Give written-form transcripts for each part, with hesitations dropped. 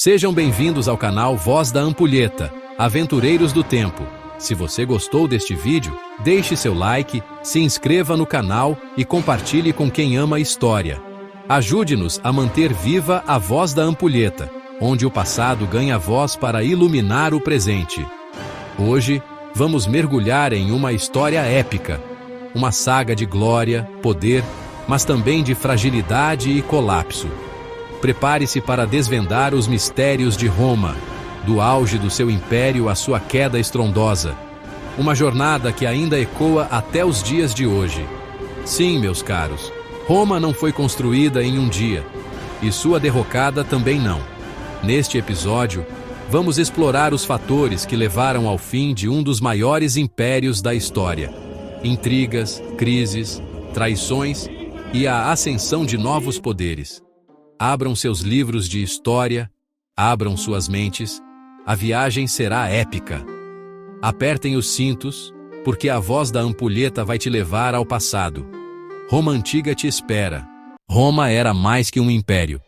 Sejam bem-vindos ao canal Voz da Ampulheta, Aventureiros do Tempo. Se você gostou deste vídeo, deixe seu like, se inscreva no canal e compartilhe com quem ama a história. Ajude-nos a manter viva a Voz da Ampulheta, onde o passado ganha voz para iluminar o presente. Hoje, vamos mergulhar em uma história épica, uma saga de glória, poder, mas também de fragilidade e colapso. Prepare-se para desvendar os mistérios de Roma, do auge do seu império à sua queda estrondosa. Uma jornada que ainda ecoa até os dias de hoje. Sim, meus caros, Roma não foi construída em um dia, e sua derrocada também não. Neste episódio, vamos explorar os fatores que levaram ao fim de um dos maiores impérios da história. Intrigas, crises, traições e a ascensão de novos poderes. Abram seus livros de história, abram suas mentes, a viagem será épica. Apertem os cintos, porque a Voz da Ampulheta vai te levar ao passado. Roma antiga te espera. Roma era mais que um império.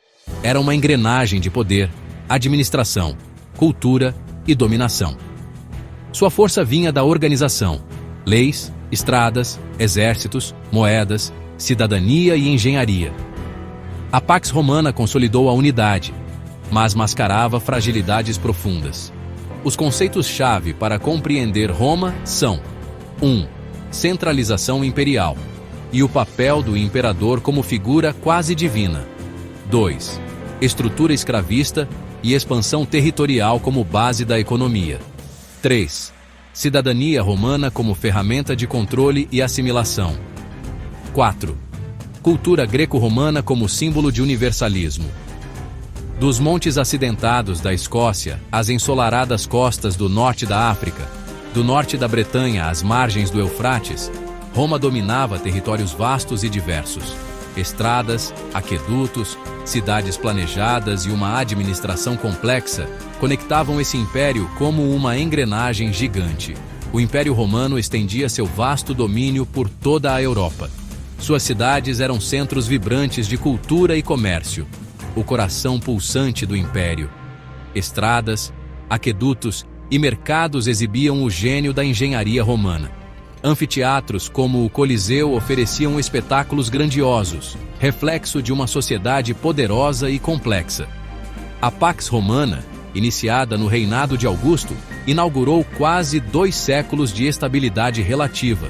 Era uma engrenagem de poder, administração, cultura e dominação. Sua força vinha da organização, leis, estradas, exércitos, moedas, cidadania e engenharia. A Pax Romana consolidou a unidade, mas mascarava fragilidades profundas. Os conceitos-chave para compreender Roma são: 1. Centralização imperial e o papel do imperador como figura quase divina. 2. Estrutura escravista e expansão territorial como base da economia. 3. Cidadania romana como ferramenta de controle e assimilação. 4. Cultura greco-romana como símbolo de universalismo. Dos montes acidentados da Escócia às ensolaradas costas do norte da África, do norte da Bretanha às margens do Eufrates, Roma dominava territórios vastos e diversos. Estradas, aquedutos, cidades planejadas e uma administração complexa conectavam esse império como uma engrenagem gigante. O Império Romano estendia seu vasto domínio por toda a Europa. Suas cidades eram centros vibrantes de cultura e comércio, o coração pulsante do império. Estradas, aquedutos e mercados exibiam o gênio da engenharia romana. Anfiteatros como o Coliseu ofereciam espetáculos grandiosos, reflexo de uma sociedade poderosa e complexa. A Pax Romana, iniciada no reinado de Augusto, inaugurou quase 2 séculos de estabilidade relativa.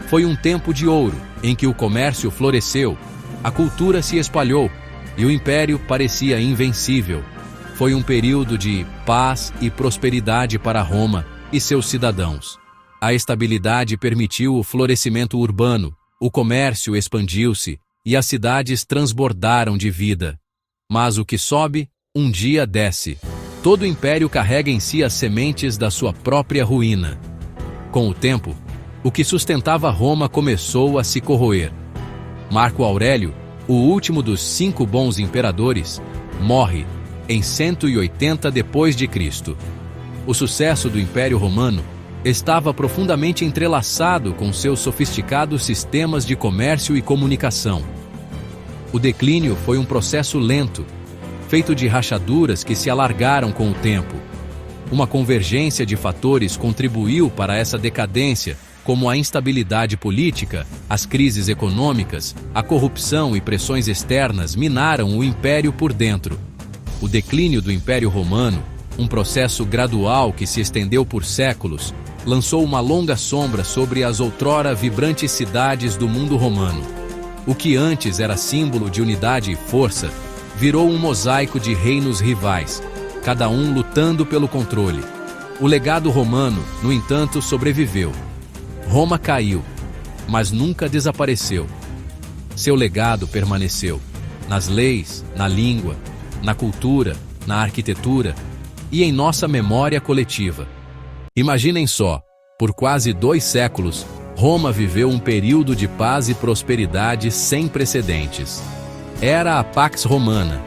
Foi um tempo de ouro, em que o comércio floresceu, a cultura se espalhou e o império parecia invencível. Foi um período de paz e prosperidade para Roma e seus cidadãos. A estabilidade permitiu o florescimento urbano, o comércio expandiu-se e as cidades transbordaram de vida. Mas o que sobe, um dia desce. Todo império carrega em si as sementes da sua própria ruína. Com o tempo, o que sustentava Roma começou a se corroer. Marco Aurélio, o último dos 5 bons imperadores, morre em 180 d.C. O sucesso do Império Romano estava profundamente entrelaçado com seus sofisticados sistemas de comércio e comunicação. O declínio foi um processo lento, feito de rachaduras que se alargaram com o tempo. Uma convergência de fatores contribuiu para essa decadência, como a instabilidade política, as crises econômicas, a corrupção e pressões externas minaram o império por dentro. O declínio do Império Romano, um processo gradual que se estendeu por séculos, lançou uma longa sombra sobre as outrora vibrantes cidades do mundo romano. O que antes era símbolo de unidade e força, virou um mosaico de reinos rivais, cada um lutando pelo controle. O legado romano, no entanto, sobreviveu. Roma caiu, mas nunca desapareceu. Seu legado permaneceu nas leis, na língua, na cultura, na arquitetura e em nossa memória coletiva. Imaginem só, por quase 2 séculos, Roma viveu um período de paz e prosperidade sem precedentes. Era a Pax Romana,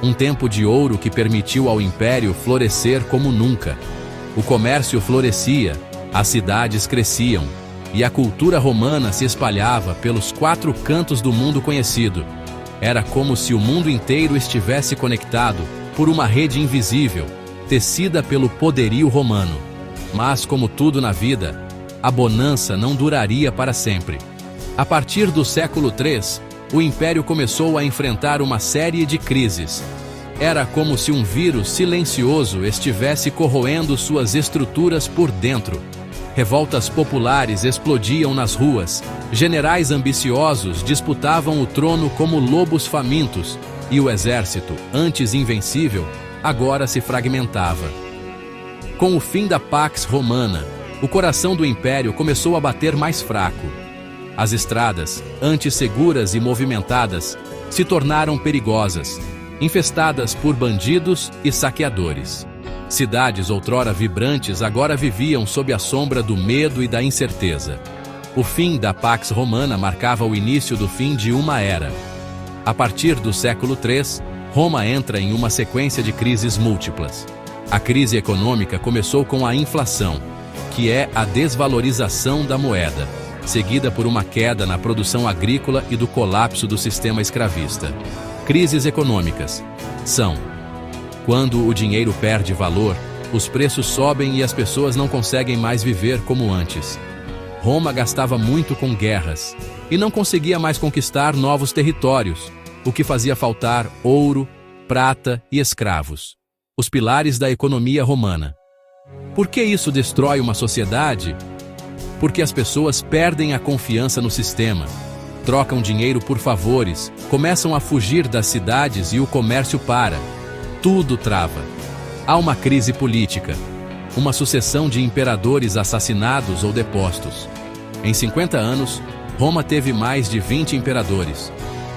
um tempo de ouro que permitiu ao império florescer como nunca. O comércio florescia, as cidades cresciam, e a cultura romana se espalhava pelos 4 cantos do mundo conhecido. Era como se o mundo inteiro estivesse conectado, por uma rede invisível, tecida pelo poderio romano. Mas, como tudo na vida, a bonança não duraria para sempre. A partir do século III, o Império começou a enfrentar uma série de crises. Era como se um vírus silencioso estivesse corroendo suas estruturas por dentro. Revoltas populares explodiam nas ruas, generais ambiciosos disputavam o trono como lobos famintos, e o exército, antes invencível, agora se fragmentava. Com o fim da Pax Romana, o coração do Império começou a bater mais fraco. As estradas, antes seguras e movimentadas, se tornaram perigosas, infestadas por bandidos e saqueadores. Cidades outrora vibrantes agora viviam sob a sombra do medo e da incerteza. O fim da Pax Romana marcava o início do fim de uma era. A partir do século III, Roma entra em uma sequência de crises múltiplas. A crise econômica começou com a inflação, que é a desvalorização da moeda, seguida por uma queda na produção agrícola e do colapso do sistema escravista. Crises econômicas são: quando o dinheiro perde valor, os preços sobem e as pessoas não conseguem mais viver como antes. Roma gastava muito com guerras e não conseguia mais conquistar novos territórios, o que fazia faltar ouro, prata e escravos, os pilares da economia romana. Por que isso destrói uma sociedade? Porque as pessoas perdem a confiança no sistema, trocam dinheiro por favores, começam a fugir das cidades e o comércio para. Tudo trava. Há uma crise política, uma sucessão de imperadores assassinados ou depostos. Em 50 anos, Roma teve mais de 20 imperadores.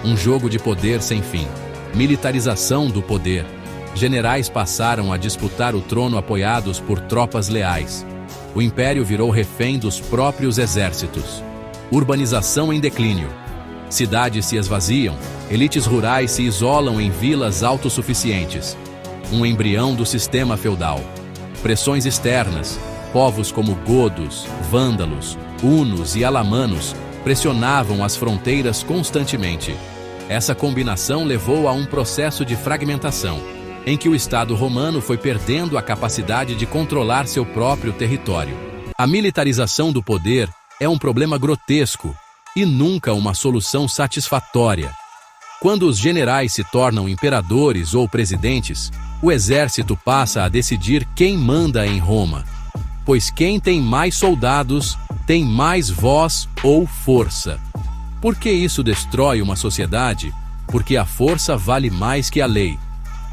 Um jogo de poder sem fim. Militarização do poder. Generais passaram a disputar o trono apoiados por tropas leais. O império virou refém dos próprios exércitos. Urbanização em declínio. Cidades se esvaziam, elites rurais se isolam em vilas autossuficientes. Um embrião do sistema feudal. Pressões externas. Povos como godos, vândalos, hunos e alamanos pressionavam as fronteiras constantemente. Essa combinação levou a um processo de fragmentação, em que o Estado romano foi perdendo a capacidade de controlar seu próprio território. A militarização do poder é um problema grotesco e nunca uma solução satisfatória. Quando os generais se tornam imperadores ou presidentes, o exército passa a decidir quem manda em Roma, pois quem tem mais soldados tem mais voz ou força. Por que isso destrói uma sociedade? Porque a força vale mais que a lei.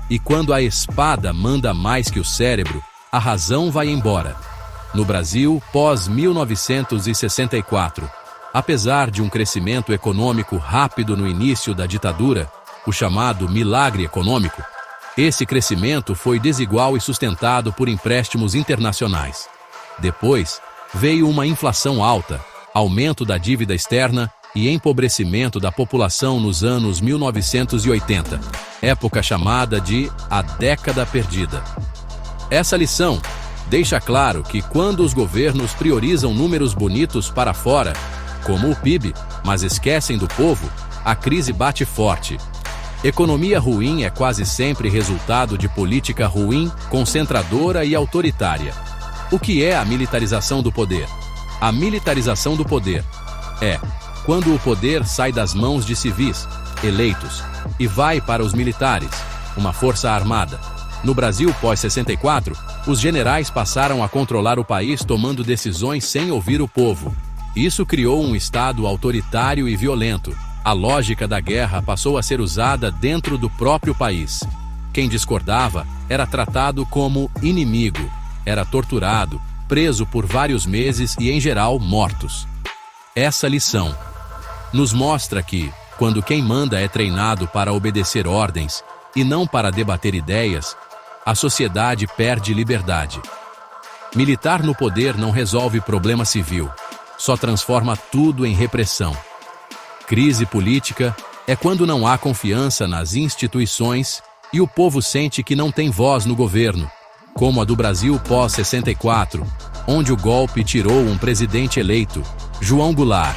E quando a espada manda mais que o cérebro, a razão vai embora. No Brasil, pós-1964, apesar de um crescimento econômico rápido no início da ditadura, o chamado milagre econômico, esse crescimento foi desigual e sustentado por empréstimos internacionais. Depois, veio uma inflação alta, aumento da dívida externa e empobrecimento da população nos anos 1980, época chamada de a década perdida. Essa lição deixa claro que quando os governos priorizam números bonitos para fora, como o PIB, mas esquecem do povo, a crise bate forte. Economia ruim é quase sempre resultado de política ruim, concentradora e autoritária. O que é a militarização do poder? A militarização do poder é quando o poder sai das mãos de civis, eleitos, e vai para os militares, uma força armada. No Brasil pós-64, os generais passaram a controlar o país tomando decisões sem ouvir o povo. Isso criou um Estado autoritário e violento. A lógica da guerra passou a ser usada dentro do próprio país. Quem discordava era tratado como inimigo, era torturado, preso por vários meses e, em geral, mortos. Essa lição nos mostra que, quando quem manda é treinado para obedecer ordens e não para debater ideias, a sociedade perde liberdade. Militar no poder não resolve problema civil, só transforma tudo em repressão. Crise política é quando não há confiança nas instituições e o povo sente que não tem voz no governo, como a do Brasil pós-64, onde o golpe tirou um presidente eleito, João Goulart.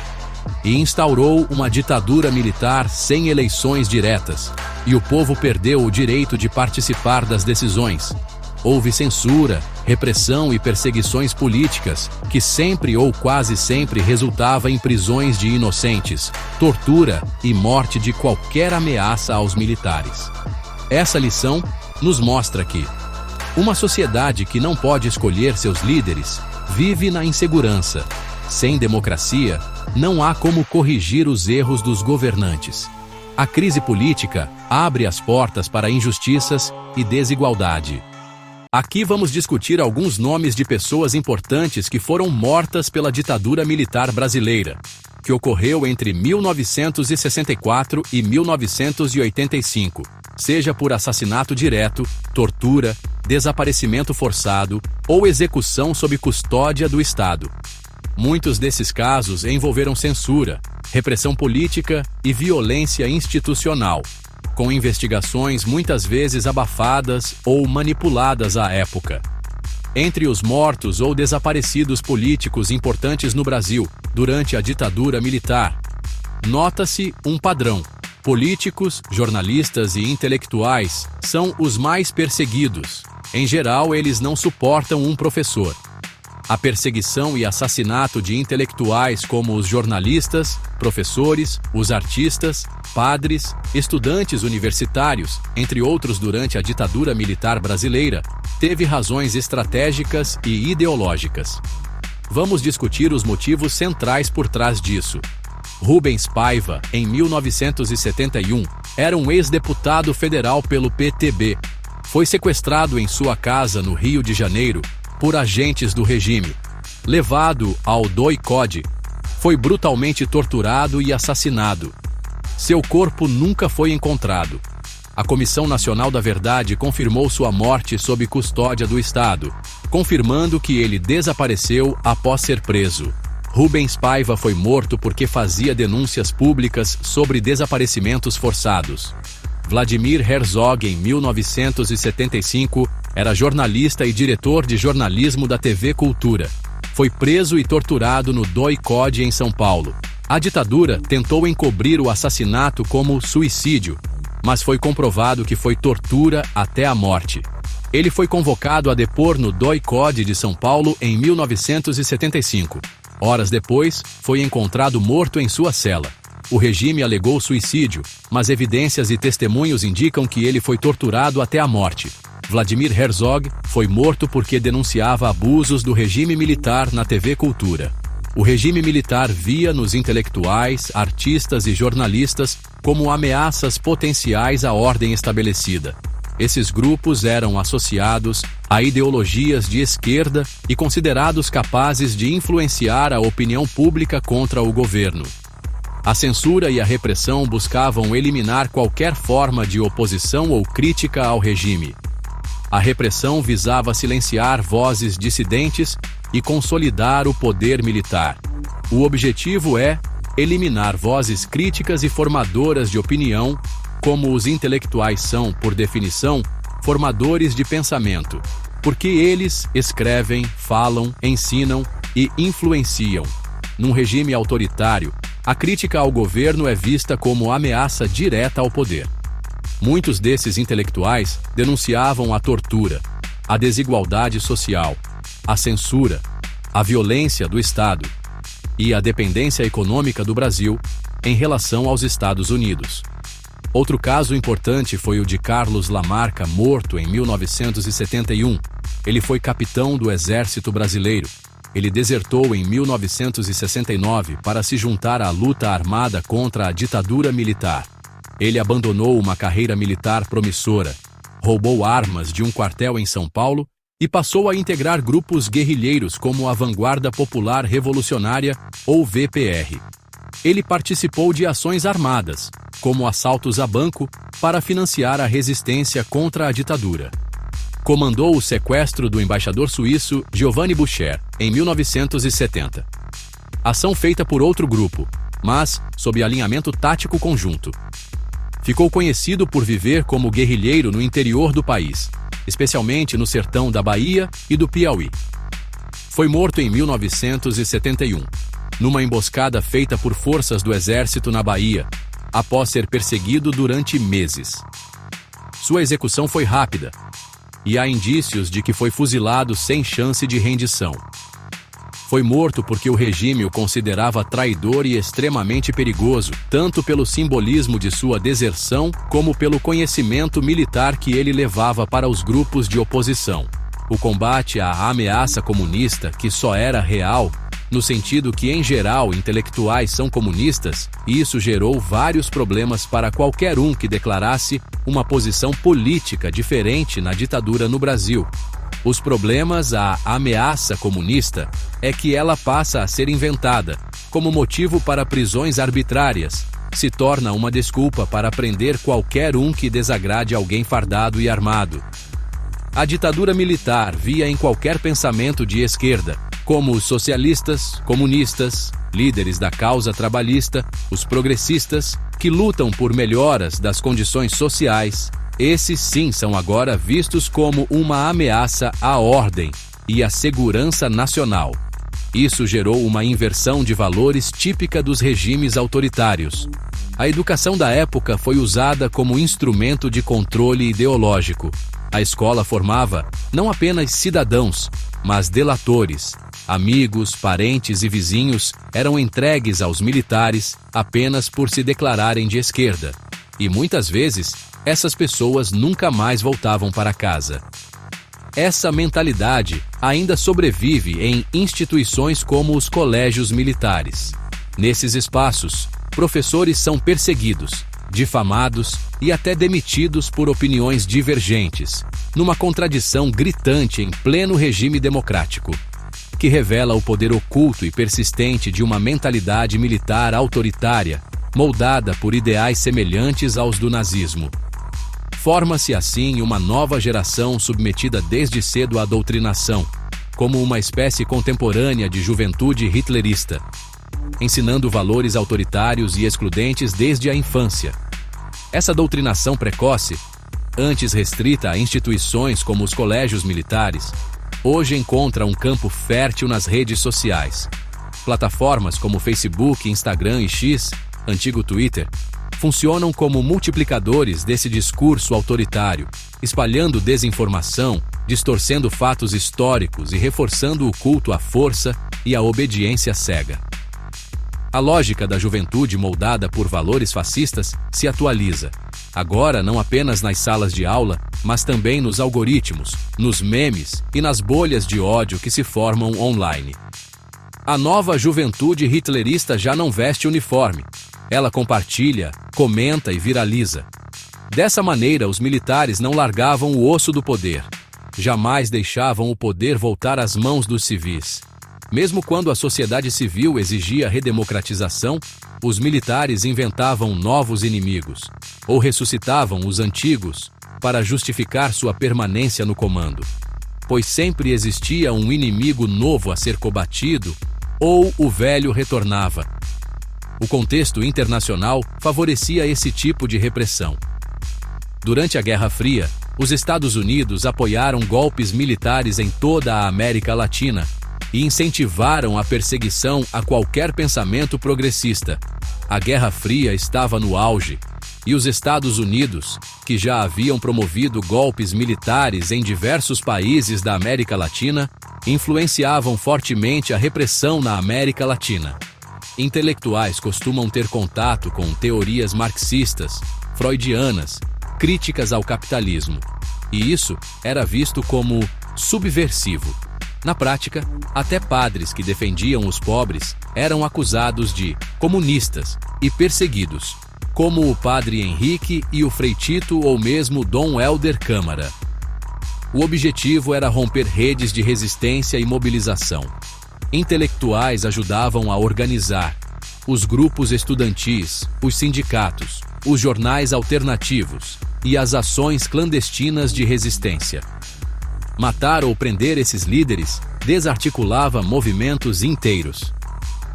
e instaurou uma ditadura militar sem eleições diretas, e o povo perdeu o direito de participar das decisões. Houve censura, repressão e perseguições políticas, que sempre ou quase sempre resultava em prisões de inocentes, tortura e morte de qualquer ameaça aos militares. Essa lição nos mostra que uma sociedade que não pode escolher seus líderes vive na insegurança. Sem democracia, não há como corrigir os erros dos governantes. A crise política abre as portas para injustiças e desigualdade. Aqui vamos discutir alguns nomes de pessoas importantes que foram mortas pela ditadura militar brasileira, que ocorreu entre 1964 e 1985, seja por assassinato direto, tortura, desaparecimento forçado ou execução sob custódia do Estado. Muitos desses casos envolveram censura, repressão política e violência institucional, com investigações muitas vezes abafadas ou manipuladas à época. Entre os mortos ou desaparecidos políticos importantes no Brasil durante a ditadura militar, nota-se um padrão. Políticos, jornalistas e intelectuais são os mais perseguidos. Em geral, eles não suportam um professor. A perseguição e assassinato de intelectuais como os jornalistas, professores, os artistas, padres, estudantes universitários, entre outros durante a ditadura militar brasileira, teve razões estratégicas e ideológicas. Vamos discutir os motivos centrais por trás disso. Rubens Paiva, em 1971, era um ex-deputado federal pelo PTB. Foi sequestrado em sua casa no Rio de Janeiro por agentes do regime. Levado ao DOI-CODE, foi brutalmente torturado e assassinado. Seu corpo nunca foi encontrado. A Comissão Nacional da Verdade confirmou sua morte sob custódia do Estado, confirmando que ele desapareceu após ser preso. Rubens Paiva foi morto porque fazia denúncias públicas sobre desaparecimentos forçados. Vladimir Herzog, em 1975, era jornalista e diretor de jornalismo da TV Cultura. Foi preso e torturado no DOI-CODE em São Paulo. A ditadura tentou encobrir o assassinato como suicídio, mas foi comprovado que foi tortura até a morte. Ele foi convocado a depor no DOI-CODE de São Paulo em 1975. Horas depois, foi encontrado morto em sua cela. O regime alegou suicídio, mas evidências e testemunhos indicam que ele foi torturado até a morte. Vladimir Herzog foi morto porque denunciava abusos do regime militar na TV Cultura. O regime militar via nos intelectuais, artistas e jornalistas como ameaças potenciais à ordem estabelecida. Esses grupos eram associados a ideologias de esquerda e considerados capazes de influenciar a opinião pública contra o governo. A censura e a repressão buscavam eliminar qualquer forma de oposição ou crítica ao regime. A repressão visava silenciar vozes dissidentes e consolidar o poder militar. O objetivo é eliminar vozes críticas e formadoras de opinião, como os intelectuais são, por definição, formadores de pensamento, porque eles escrevem, falam, ensinam e influenciam. Num regime autoritário, a crítica ao governo é vista como ameaça direta ao poder. Muitos desses intelectuais denunciavam a tortura, a desigualdade social, a censura, a violência do Estado e a dependência econômica do Brasil em relação aos Estados Unidos. Outro caso importante foi o de Carlos Lamarca, morto em 1971. Ele foi capitão do Exército Brasileiro. Ele desertou em 1969 para se juntar à luta armada contra a ditadura militar. Ele abandonou uma carreira militar promissora, roubou armas de um quartel em São Paulo e passou a integrar grupos guerrilheiros como a Vanguarda Popular Revolucionária, ou VPR. Ele participou de ações armadas, como assaltos a banco, para financiar a resistência contra a ditadura. Comandou o sequestro do embaixador suíço Giovanni Boucher, em 1970. Ação feita por outro grupo, mas sob alinhamento tático conjunto. Ficou conhecido por viver como guerrilheiro no interior do país, especialmente no sertão da Bahia e do Piauí. Foi morto em 1971. numa emboscada feita por forças do exército na Bahia, após ser perseguido durante meses. Sua execução foi rápida, e há indícios de que foi fuzilado sem chance de rendição. Foi morto porque o regime o considerava traidor e extremamente perigoso, tanto pelo simbolismo de sua deserção como pelo conhecimento militar que ele levava para os grupos de oposição. O combate à ameaça comunista, que só era real, no sentido que, em geral, intelectuais são comunistas, e isso gerou vários problemas para qualquer um que declarasse uma posição política diferente na ditadura no Brasil. Os problemas à ameaça comunista é que ela passa a ser inventada, como motivo para prisões arbitrárias, se torna uma desculpa para prender qualquer um que desagrade alguém fardado e armado. A ditadura militar via em qualquer pensamento de esquerda, como os socialistas, comunistas, líderes da causa trabalhista, os progressistas, que lutam por melhoras das condições sociais. Esses sim são agora vistos como uma ameaça à ordem e à segurança nacional. Isso gerou uma inversão de valores típica dos regimes autoritários. A educação da época foi usada como instrumento de controle ideológico. A escola formava não apenas cidadãos, mas delatores. Amigos, parentes e vizinhos eram entregues aos militares apenas por se declararem de esquerda. E muitas vezes, essas pessoas nunca mais voltavam para casa. Essa mentalidade ainda sobrevive em instituições como os colégios militares. Nesses espaços, professores são perseguidos, difamados e até demitidos por opiniões divergentes, numa contradição gritante em pleno regime democrático, que revela o poder oculto e persistente de uma mentalidade militar autoritária, moldada por ideais semelhantes aos do nazismo. Forma-se assim uma nova geração submetida desde cedo à doutrinação, como uma espécie contemporânea de juventude hitlerista, ensinando valores autoritários e excludentes desde a infância. Essa doutrinação precoce, antes restrita a instituições como os colégios militares, hoje encontra um campo fértil nas redes sociais. Plataformas como Facebook, Instagram e X, antigo Twitter, funcionam como multiplicadores desse discurso autoritário, espalhando desinformação, distorcendo fatos históricos e reforçando o culto à força e à obediência cega. A lógica da juventude moldada por valores fascistas se atualiza, agora não apenas nas salas de aula, mas também nos algoritmos, nos memes e nas bolhas de ódio que se formam online. A nova juventude hitlerista já não veste uniforme. Ela compartilha, comenta e viraliza. Dessa maneira, os militares não largavam o osso do poder. Jamais deixavam o poder voltar às mãos dos civis. Mesmo quando a sociedade civil exigia redemocratização, os militares inventavam novos inimigos, ou ressuscitavam os antigos, para justificar sua permanência no comando. Pois sempre existia um inimigo novo a ser combatido, ou o velho retornava. O contexto internacional favorecia esse tipo de repressão. Durante a Guerra Fria, os Estados Unidos apoiaram golpes militares em toda a América Latina e incentivaram a perseguição a qualquer pensamento progressista. A Guerra Fria estava no auge, e os Estados Unidos, que já haviam promovido golpes militares em diversos países da América Latina, influenciavam fortemente a repressão na América Latina. Intelectuais costumam ter contato com teorias marxistas, freudianas, críticas ao capitalismo, e isso era visto como subversivo. Na prática, até padres que defendiam os pobres eram acusados de comunistas e perseguidos, como o padre Henrique e o Frei Tito ou mesmo Dom Helder Câmara. O objetivo era romper redes de resistência e mobilização. Intelectuais ajudavam a organizar os grupos estudantis, os sindicatos, os jornais alternativos e as ações clandestinas de resistência. Matar ou prender esses líderes desarticulava movimentos inteiros.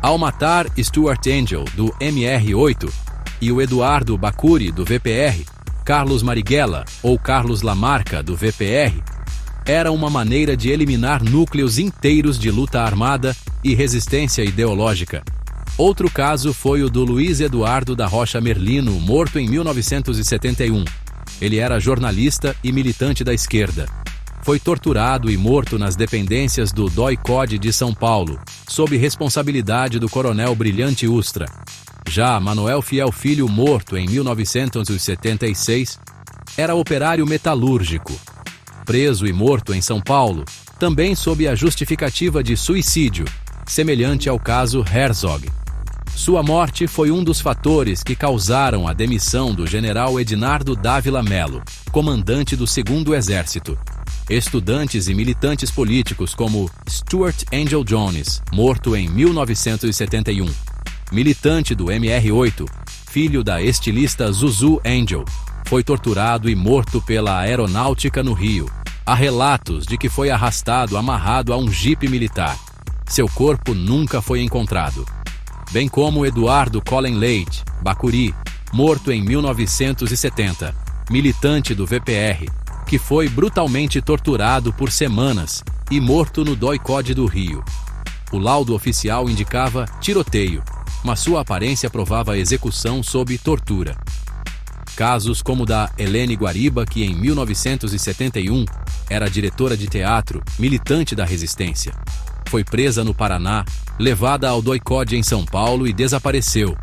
Ao matar Stuart Angel, do MR8, e o Eduardo Bacuri, do VPR, Carlos Marighella ou Carlos Lamarca, do VPR, era uma maneira de eliminar núcleos inteiros de luta armada e resistência ideológica. Outro caso foi o do Luiz Eduardo da Rocha Merlino, morto em 1971. Ele era jornalista e militante da esquerda. Foi torturado e morto nas dependências do DOI-CODE de São Paulo, sob responsabilidade do coronel Brilhante Ustra. Já Manuel Fiel Filho, morto em 1976, era operário metalúrgico. Preso e morto em São Paulo, também sob a justificativa de suicídio, semelhante ao caso Herzog. Sua morte foi um dos fatores que causaram a demissão do general Ednardo Dávila Melo, comandante do 2º Exército. Estudantes e militantes políticos como Stuart Angel Jones, morto em 1971. Militante do MR8, filho da estilista Zuzu Angel, foi torturado e morto pela aeronáutica no Rio. Há relatos de que foi arrastado amarrado a um jipe militar. Seu corpo nunca foi encontrado. Bem como Eduardo Collen Leite, Bacuri, morto em 1970, militante do VPR, que foi brutalmente torturado por semanas e morto no DOI-CODE do Rio. O laudo oficial indicava tiroteio, mas sua aparência provava execução sob tortura. Casos como o da Helene Guariba, que em 1971 era diretora de teatro, militante da resistência. Foi presa no Paraná, levada ao DOI-CODE em São Paulo e desapareceu.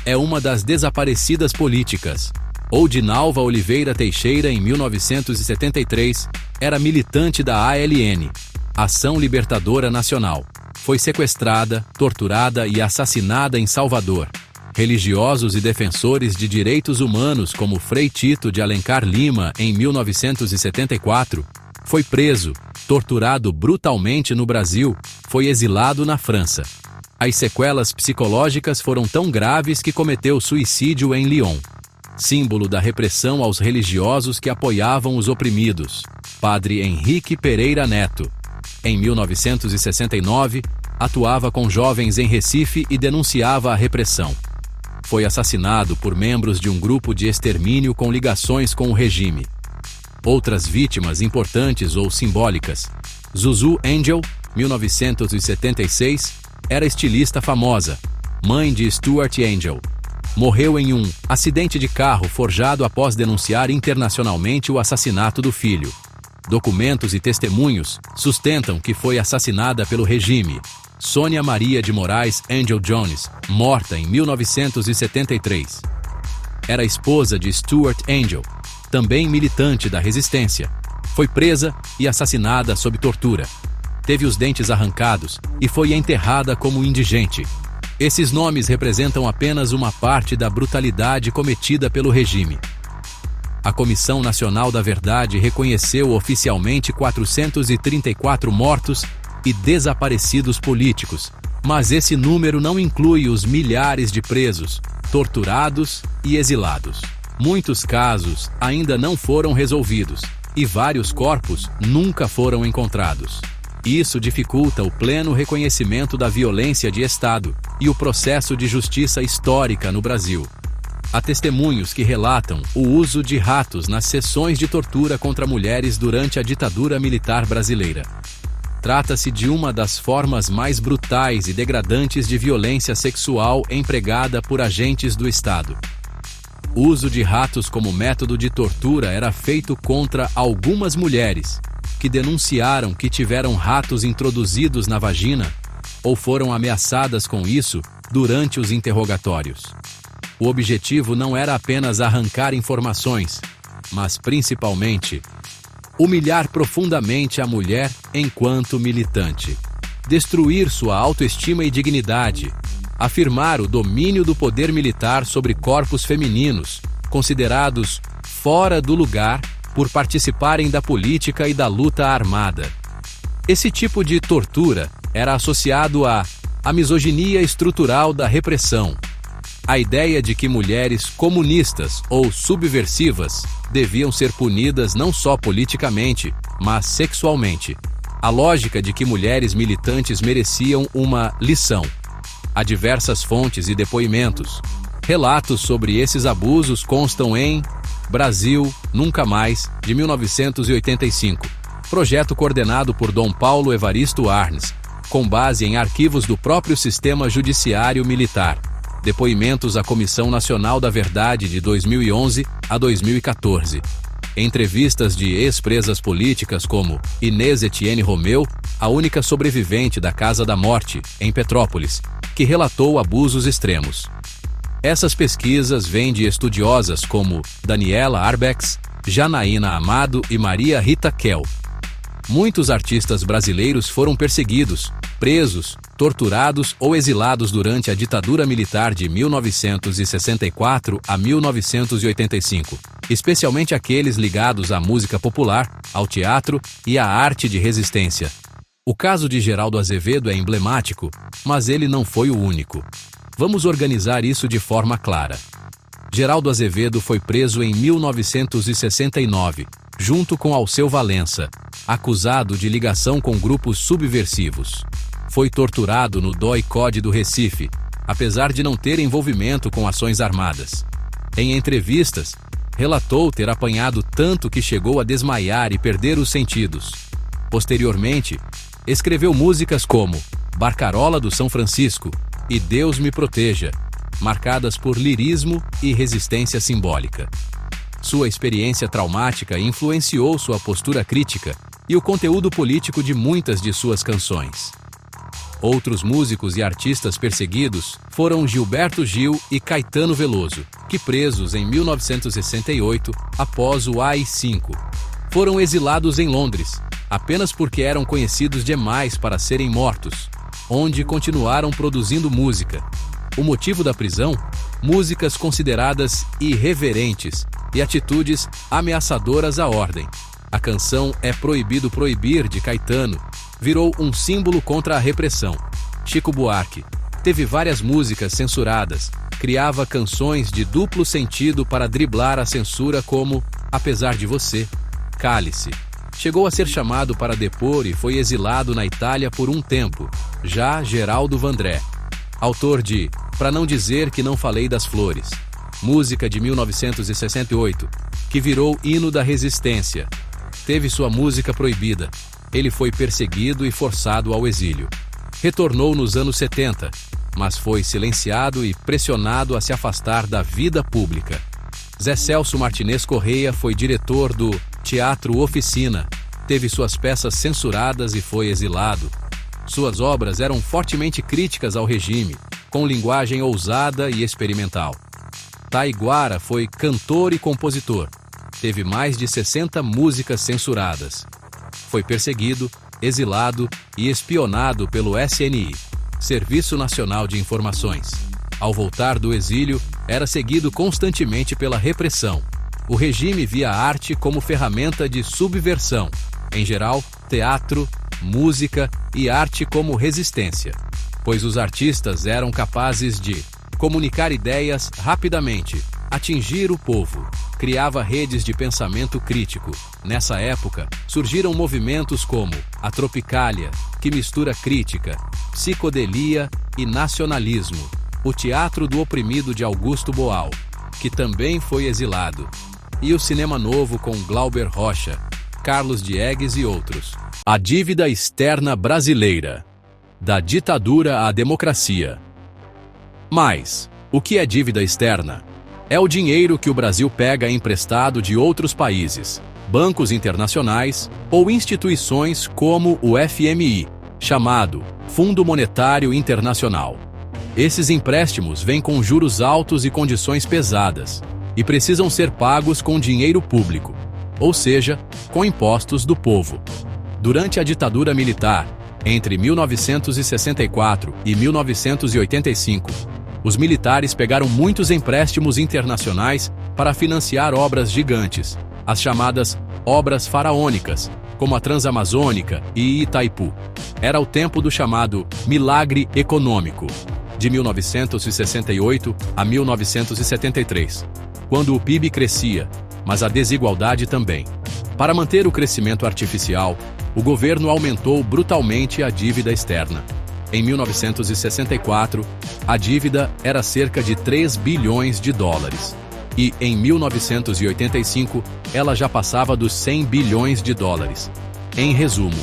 É uma das desaparecidas políticas. Ou de Nalva Oliveira Teixeira, em 1973, era militante da ALN, Ação Libertadora Nacional. Foi sequestrada, torturada e assassinada em Salvador. Religiosos e defensores de direitos humanos como Frei Tito de Alencar Lima, em 1974, foi preso, torturado brutalmente no Brasil, foi exilado na França. As sequelas psicológicas foram tão graves que cometeu suicídio em Lyon. Símbolo da repressão aos religiosos que apoiavam os oprimidos. Padre Henrique Pereira Neto. Em 1969, atuava com jovens em Recife e denunciava a repressão. Foi assassinado por membros de um grupo de extermínio com ligações com o regime. Outras vítimas importantes ou simbólicas. Zuzu Angel, 1976, era estilista famosa, mãe de Stuart Angel. Morreu em um acidente de carro forjado após denunciar internacionalmente o assassinato do filho. Documentos e testemunhos sustentam que foi assassinada pelo regime. Sônia Maria de Moraes Angel Jones, morta em 1973. Era esposa de Stuart Angel, também militante da resistência. Foi presa e assassinada sob tortura. Teve os dentes arrancados e foi enterrada como indigente. Esses nomes representam apenas uma parte da brutalidade cometida pelo regime. A Comissão Nacional da Verdade reconheceu oficialmente 434 mortos e desaparecidos políticos, mas esse número não inclui os milhares de presos, torturados e exilados. Muitos casos ainda não foram resolvidos e vários corpos nunca foram encontrados. Isso dificulta o pleno reconhecimento da violência de Estado e o processo de justiça histórica no Brasil. Há testemunhos que relatam o uso de ratos nas sessões de tortura contra mulheres durante a ditadura militar brasileira. Trata-se de uma das formas mais brutais e degradantes de violência sexual empregada por agentes do Estado. O uso de ratos como método de tortura era feito contra algumas mulheres que denunciaram que tiveram ratos introduzidos na vagina ou foram ameaçadas com isso durante os interrogatórios. O objetivo não era apenas arrancar informações, mas principalmente humilhar profundamente a mulher enquanto militante, destruir sua autoestima e dignidade, afirmar o domínio do poder militar sobre corpos femininos, considerados fora do lugar por participarem da política e da luta armada. Esse tipo de tortura era associado à misoginia estrutural da repressão, a ideia de que mulheres comunistas ou subversivas deviam ser punidas não só politicamente, mas sexualmente. A lógica de que mulheres militantes mereciam uma lição. Há diversas fontes e depoimentos. Relatos sobre esses abusos constam em Brasil, Nunca Mais, de 1985. Projeto coordenado por Dom Paulo Evaristo Arnes. com base em arquivos do próprio sistema judiciário militar, depoimentos à Comissão Nacional da Verdade de 2011 a 2014, entrevistas de ex-presas políticas como Inês Etienne Romeu, a única sobrevivente da Casa da Morte, em Petrópolis, que relatou abusos extremos. Essas pesquisas vêm de estudiosas como Daniela Arbex, Janaína Amado e Maria Rita Kell. Muitos artistas brasileiros foram perseguidos, presos, torturados ou exilados durante a ditadura militar de 1964 a 1985, especialmente aqueles ligados à música popular, ao teatro e à arte de resistência. O caso de Geraldo Azevedo é emblemático, mas ele não foi o único. Vamos organizar isso de forma clara. Geraldo Azevedo foi preso em 1969, junto com Alceu Valença, acusado de ligação com grupos subversivos. Foi torturado no DOI-CODE do Recife, apesar de não ter envolvimento com ações armadas. Em entrevistas, relatou ter apanhado tanto que chegou a desmaiar e perder os sentidos. Posteriormente, escreveu músicas como Barcarola do São Francisco e Deus Me Proteja, marcadas por lirismo e resistência simbólica. Sua experiência traumática influenciou sua postura crítica e o conteúdo político de muitas de suas canções. Outros músicos e artistas perseguidos foram Gilberto Gil e Caetano Veloso, que presos em 1968 após o AI-5. Foram exilados em Londres, apenas porque eram conhecidos demais para serem mortos, onde continuaram produzindo música. O motivo da prisão? Músicas consideradas irreverentes e atitudes ameaçadoras à ordem. A canção É Proibido Proibir, de Caetano, virou um símbolo contra a repressão. Chico Buarque teve várias músicas censuradas, criava canções de duplo sentido para driblar a censura como Apesar de Você, Cálice. Chegou a ser chamado para depor e foi exilado na Itália por um tempo. Já Geraldo Vandré, autor de Pra Não Dizer Que Não Falei das Flores, música de 1968, que virou hino da resistência, teve sua música proibida. Ele foi perseguido e forçado ao exílio. Retornou nos anos 70, mas foi silenciado e pressionado a se afastar da vida pública. Zé Celso Martinez Correia foi diretor do Teatro Oficina, teve suas peças censuradas e foi exilado. Suas obras eram fortemente críticas ao regime, com linguagem ousada e experimental. Taiguara foi cantor e compositor. Teve mais de 60 músicas censuradas. Foi perseguido, exilado e espionado pelo SNI, Serviço Nacional de Informações. Ao voltar do exílio, era seguido constantemente pela repressão. O regime via a arte como ferramenta de subversão, em geral, teatro, música e arte como resistência, pois os artistas eram capazes de comunicar ideias rapidamente, atingir o povo, criava redes de pensamento crítico. Nessa época, surgiram movimentos como a Tropicália, que mistura crítica, psicodelia e nacionalismo, o Teatro do Oprimido de Augusto Boal, que também foi exilado, e o Cinema Novo com Glauber Rocha, Carlos Diegues e outros. A dívida externa brasileira. Da ditadura à democracia. Mas, o que é dívida externa? É o dinheiro que o Brasil pega emprestado de outros países, bancos internacionais ou instituições como o FMI, chamado Fundo Monetário Internacional. Esses empréstimos vêm com juros altos e condições pesadas, e precisam ser pagos com dinheiro público, ou seja, com impostos do povo. Durante a ditadura militar, entre 1964 e 1985, os militares pegaram muitos empréstimos internacionais para financiar obras gigantes, as chamadas obras faraônicas, como a Transamazônica e Itaipu. Era o tempo do chamado milagre econômico, de 1968 a 1973, quando o PIB crescia, mas a desigualdade também. Para manter o crescimento artificial, o governo aumentou brutalmente a dívida externa. Em 1964, a dívida era cerca de 3 bilhões de dólares. E, em 1985, ela já passava dos 100 bilhões de dólares. Em resumo,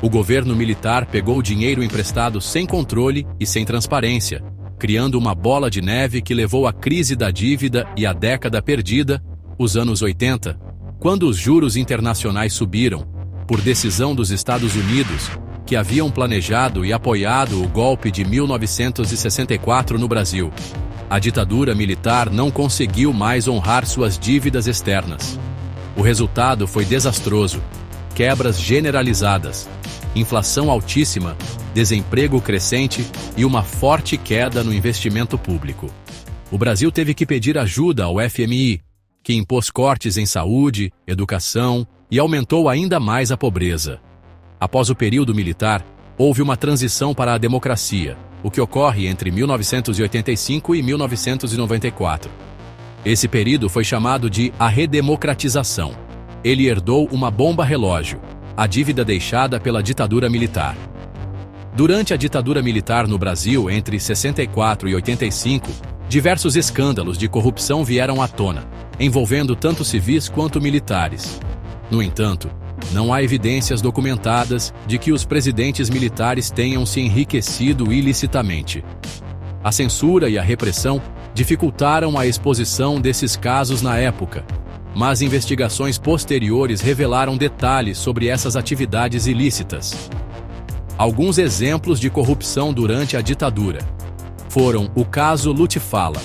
O governo militar pegou o dinheiro emprestado sem controle e sem transparência, criando uma bola de neve que levou à crise da dívida e à década perdida, os anos 80, quando os juros internacionais subiram, por decisão dos Estados Unidos, que haviam planejado e apoiado o golpe de 1964 no Brasil. A ditadura militar não conseguiu mais honrar suas dívidas externas. O resultado foi desastroso: quebras generalizadas, inflação altíssima, desemprego crescente e uma forte queda no investimento público. O Brasil teve que pedir ajuda ao FMI, que impôs cortes em saúde, educação e aumentou ainda mais a pobreza. Após o período militar, houve uma transição para a democracia, o que ocorre entre 1985 e 1994. Esse período foi chamado de a redemocratização. Ele herdou uma bomba relógio, a dívida deixada pela ditadura militar. Durante a ditadura militar no Brasil, entre 64 e 85, diversos escândalos de corrupção vieram à tona, envolvendo tanto civis quanto militares. No entanto, não há evidências documentadas de que os presidentes militares tenham se enriquecido ilicitamente. A censura e a repressão dificultaram a exposição desses casos na época, mas investigações posteriores revelaram detalhes sobre essas atividades ilícitas. Alguns exemplos de corrupção durante a ditadura foram o caso Lutfala.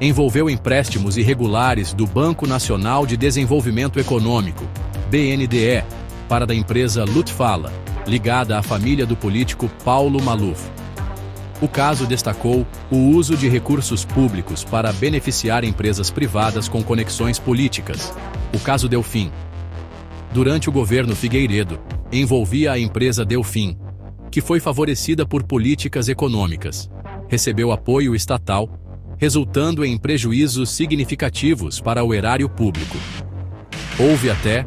Envolveu empréstimos irregulares do Banco Nacional de Desenvolvimento Econômico, BNDE, para da empresa Lutfala, ligada à família do político Paulo Maluf. O caso destacou o uso de recursos públicos para beneficiar empresas privadas com conexões políticas. O caso Delfim. Durante o governo Figueiredo, envolvia a empresa Delfim, que foi favorecida por políticas econômicas. Recebeu apoio estatal, resultando em prejuízos significativos para o erário público. Houve até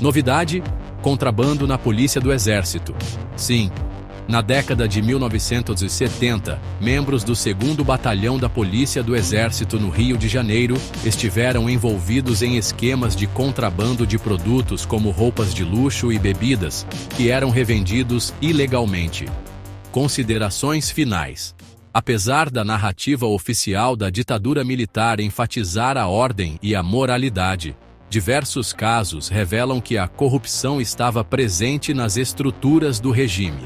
novidade: contrabando na Polícia do Exército. Sim, na década de 1970, membros do 2º Batalhão da Polícia do Exército no Rio de Janeiro estiveram envolvidos em esquemas de contrabando de produtos como roupas de luxo e bebidas, que eram revendidos ilegalmente. Considerações finais. Apesar da narrativa oficial da ditadura militar enfatizar a ordem e a moralidade, diversos casos revelam que a corrupção estava presente nas estruturas do regime.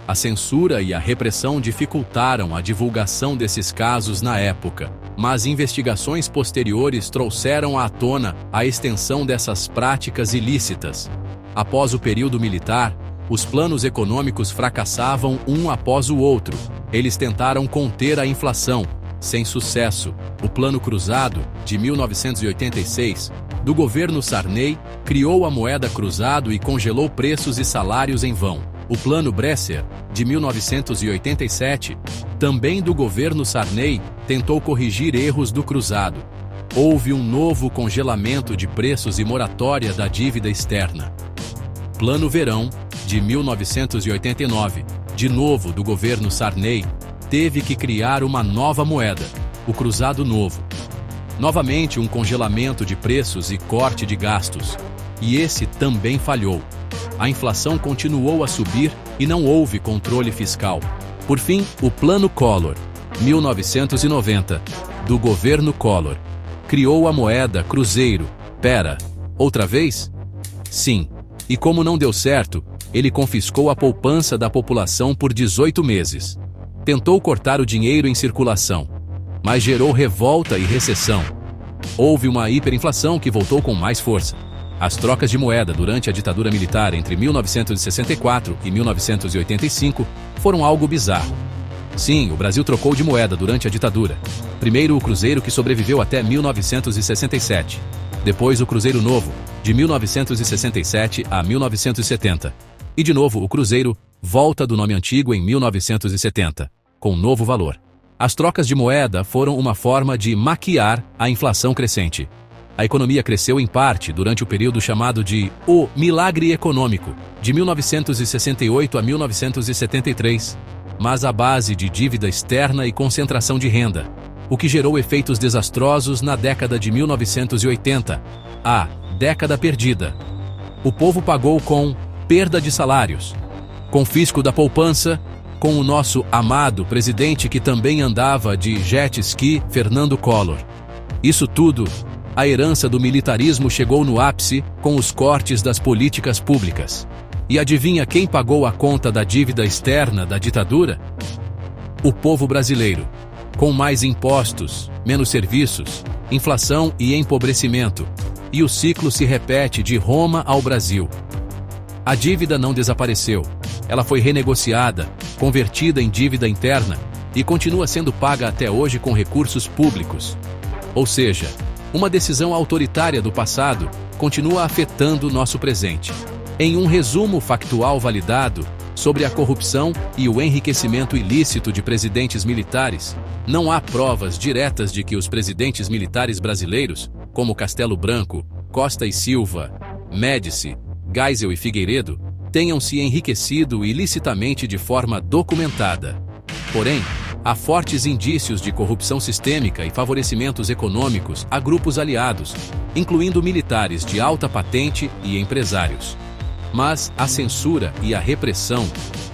A censura e a repressão dificultaram a divulgação desses casos na época, mas investigações posteriores trouxeram à tona a extensão dessas práticas ilícitas. Após o período militar, os planos econômicos fracassavam um após o outro. Eles tentaram conter a inflação, sem sucesso. O Plano Cruzado, de 1986, do governo Sarney, criou a moeda cruzado e congelou preços e salários em vão. O Plano Bresser, de 1987, também do governo Sarney, tentou corrigir erros do cruzado. Houve um novo congelamento de preços e moratória da dívida externa. Plano Verão, de 1989, de novo do governo Sarney, teve que criar uma nova moeda, o Cruzado Novo. Novamente um congelamento de preços e corte de gastos. E esse também falhou. A inflação continuou a subir e não houve controle fiscal. Por fim, o Plano Collor, 1990, do governo Collor, criou a moeda Cruzeiro. Pera, outra vez? Sim. E como não deu certo, ele confiscou a poupança da população por 18 meses. Tentou cortar o dinheiro em circulação, mas gerou revolta e recessão. Houve uma hiperinflação que voltou com mais força. As trocas de moeda durante a ditadura militar entre 1964 e 1985 foram algo bizarro. Sim, o Brasil trocou de moeda durante a ditadura. Primeiro o Cruzeiro, que sobreviveu até 1967. Depois o Cruzeiro Novo, de 1967 a 1970. E de novo o Cruzeiro volta do nome antigo em 1970, com novo valor. As trocas de moeda foram uma forma de maquiar a inflação crescente. A economia cresceu em parte durante o período chamado de O Milagre Econômico, de 1968 a 1973, mas à base de dívida externa e concentração de renda, o que gerou efeitos desastrosos na década de 1980, a década perdida. O povo pagou com perda de salários, confisco da poupança, com o nosso amado presidente que também andava de jet ski, Fernando Collor. Isso tudo, a herança do militarismo chegou no ápice com os cortes das políticas públicas. E adivinha quem pagou a conta da dívida externa da ditadura? O povo brasileiro. Com mais impostos, menos serviços, inflação e empobrecimento. E o ciclo se repete de Roma ao Brasil. A dívida não desapareceu. Ela foi renegociada, convertida em dívida interna e continua sendo paga até hoje com recursos públicos. Ou seja, uma decisão autoritária do passado continua afetando nosso presente. Em um resumo factual validado sobre a corrupção e o enriquecimento ilícito de presidentes militares, não há provas diretas de que os presidentes militares brasileiros, como Castelo Branco, Costa e Silva, Médici, Geisel e Figueiredo, tenham se enriquecido ilicitamente de forma documentada. Porém, há fortes indícios de corrupção sistêmica e favorecimentos econômicos a grupos aliados, incluindo militares de alta patente e empresários. Mas a censura e a repressão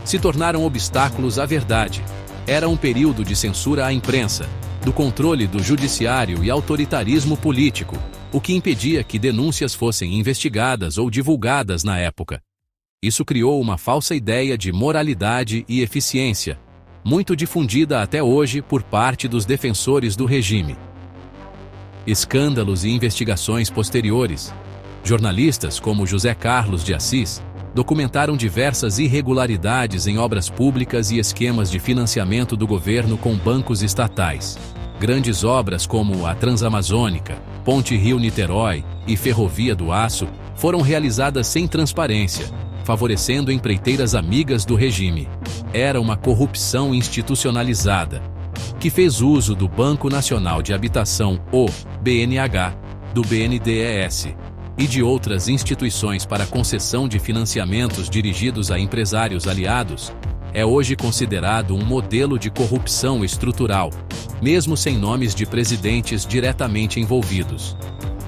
se tornaram obstáculos à verdade. Era um período de censura à imprensa, do controle do judiciário e autoritarismo político, o que impedia que denúncias fossem investigadas ou divulgadas na época. Isso criou uma falsa ideia de moralidade e eficiência, muito difundida até hoje por parte dos defensores do regime. Escândalos e investigações posteriores. Jornalistas como José Carlos de Assis documentaram diversas irregularidades em obras públicas e esquemas de financiamento do governo com bancos estatais. Grandes obras como a Transamazônica, Ponte Rio-Niterói e Ferrovia do Aço foram realizadas sem transparência, favorecendo empreiteiras amigas do regime. Era uma corrupção institucionalizada, que fez uso do Banco Nacional de Habitação, o BNH, do BNDES, e de outras instituições para concessão de financiamentos dirigidos a empresários aliados, é hoje considerado um modelo de corrupção estrutural, mesmo sem nomes de presidentes diretamente envolvidos.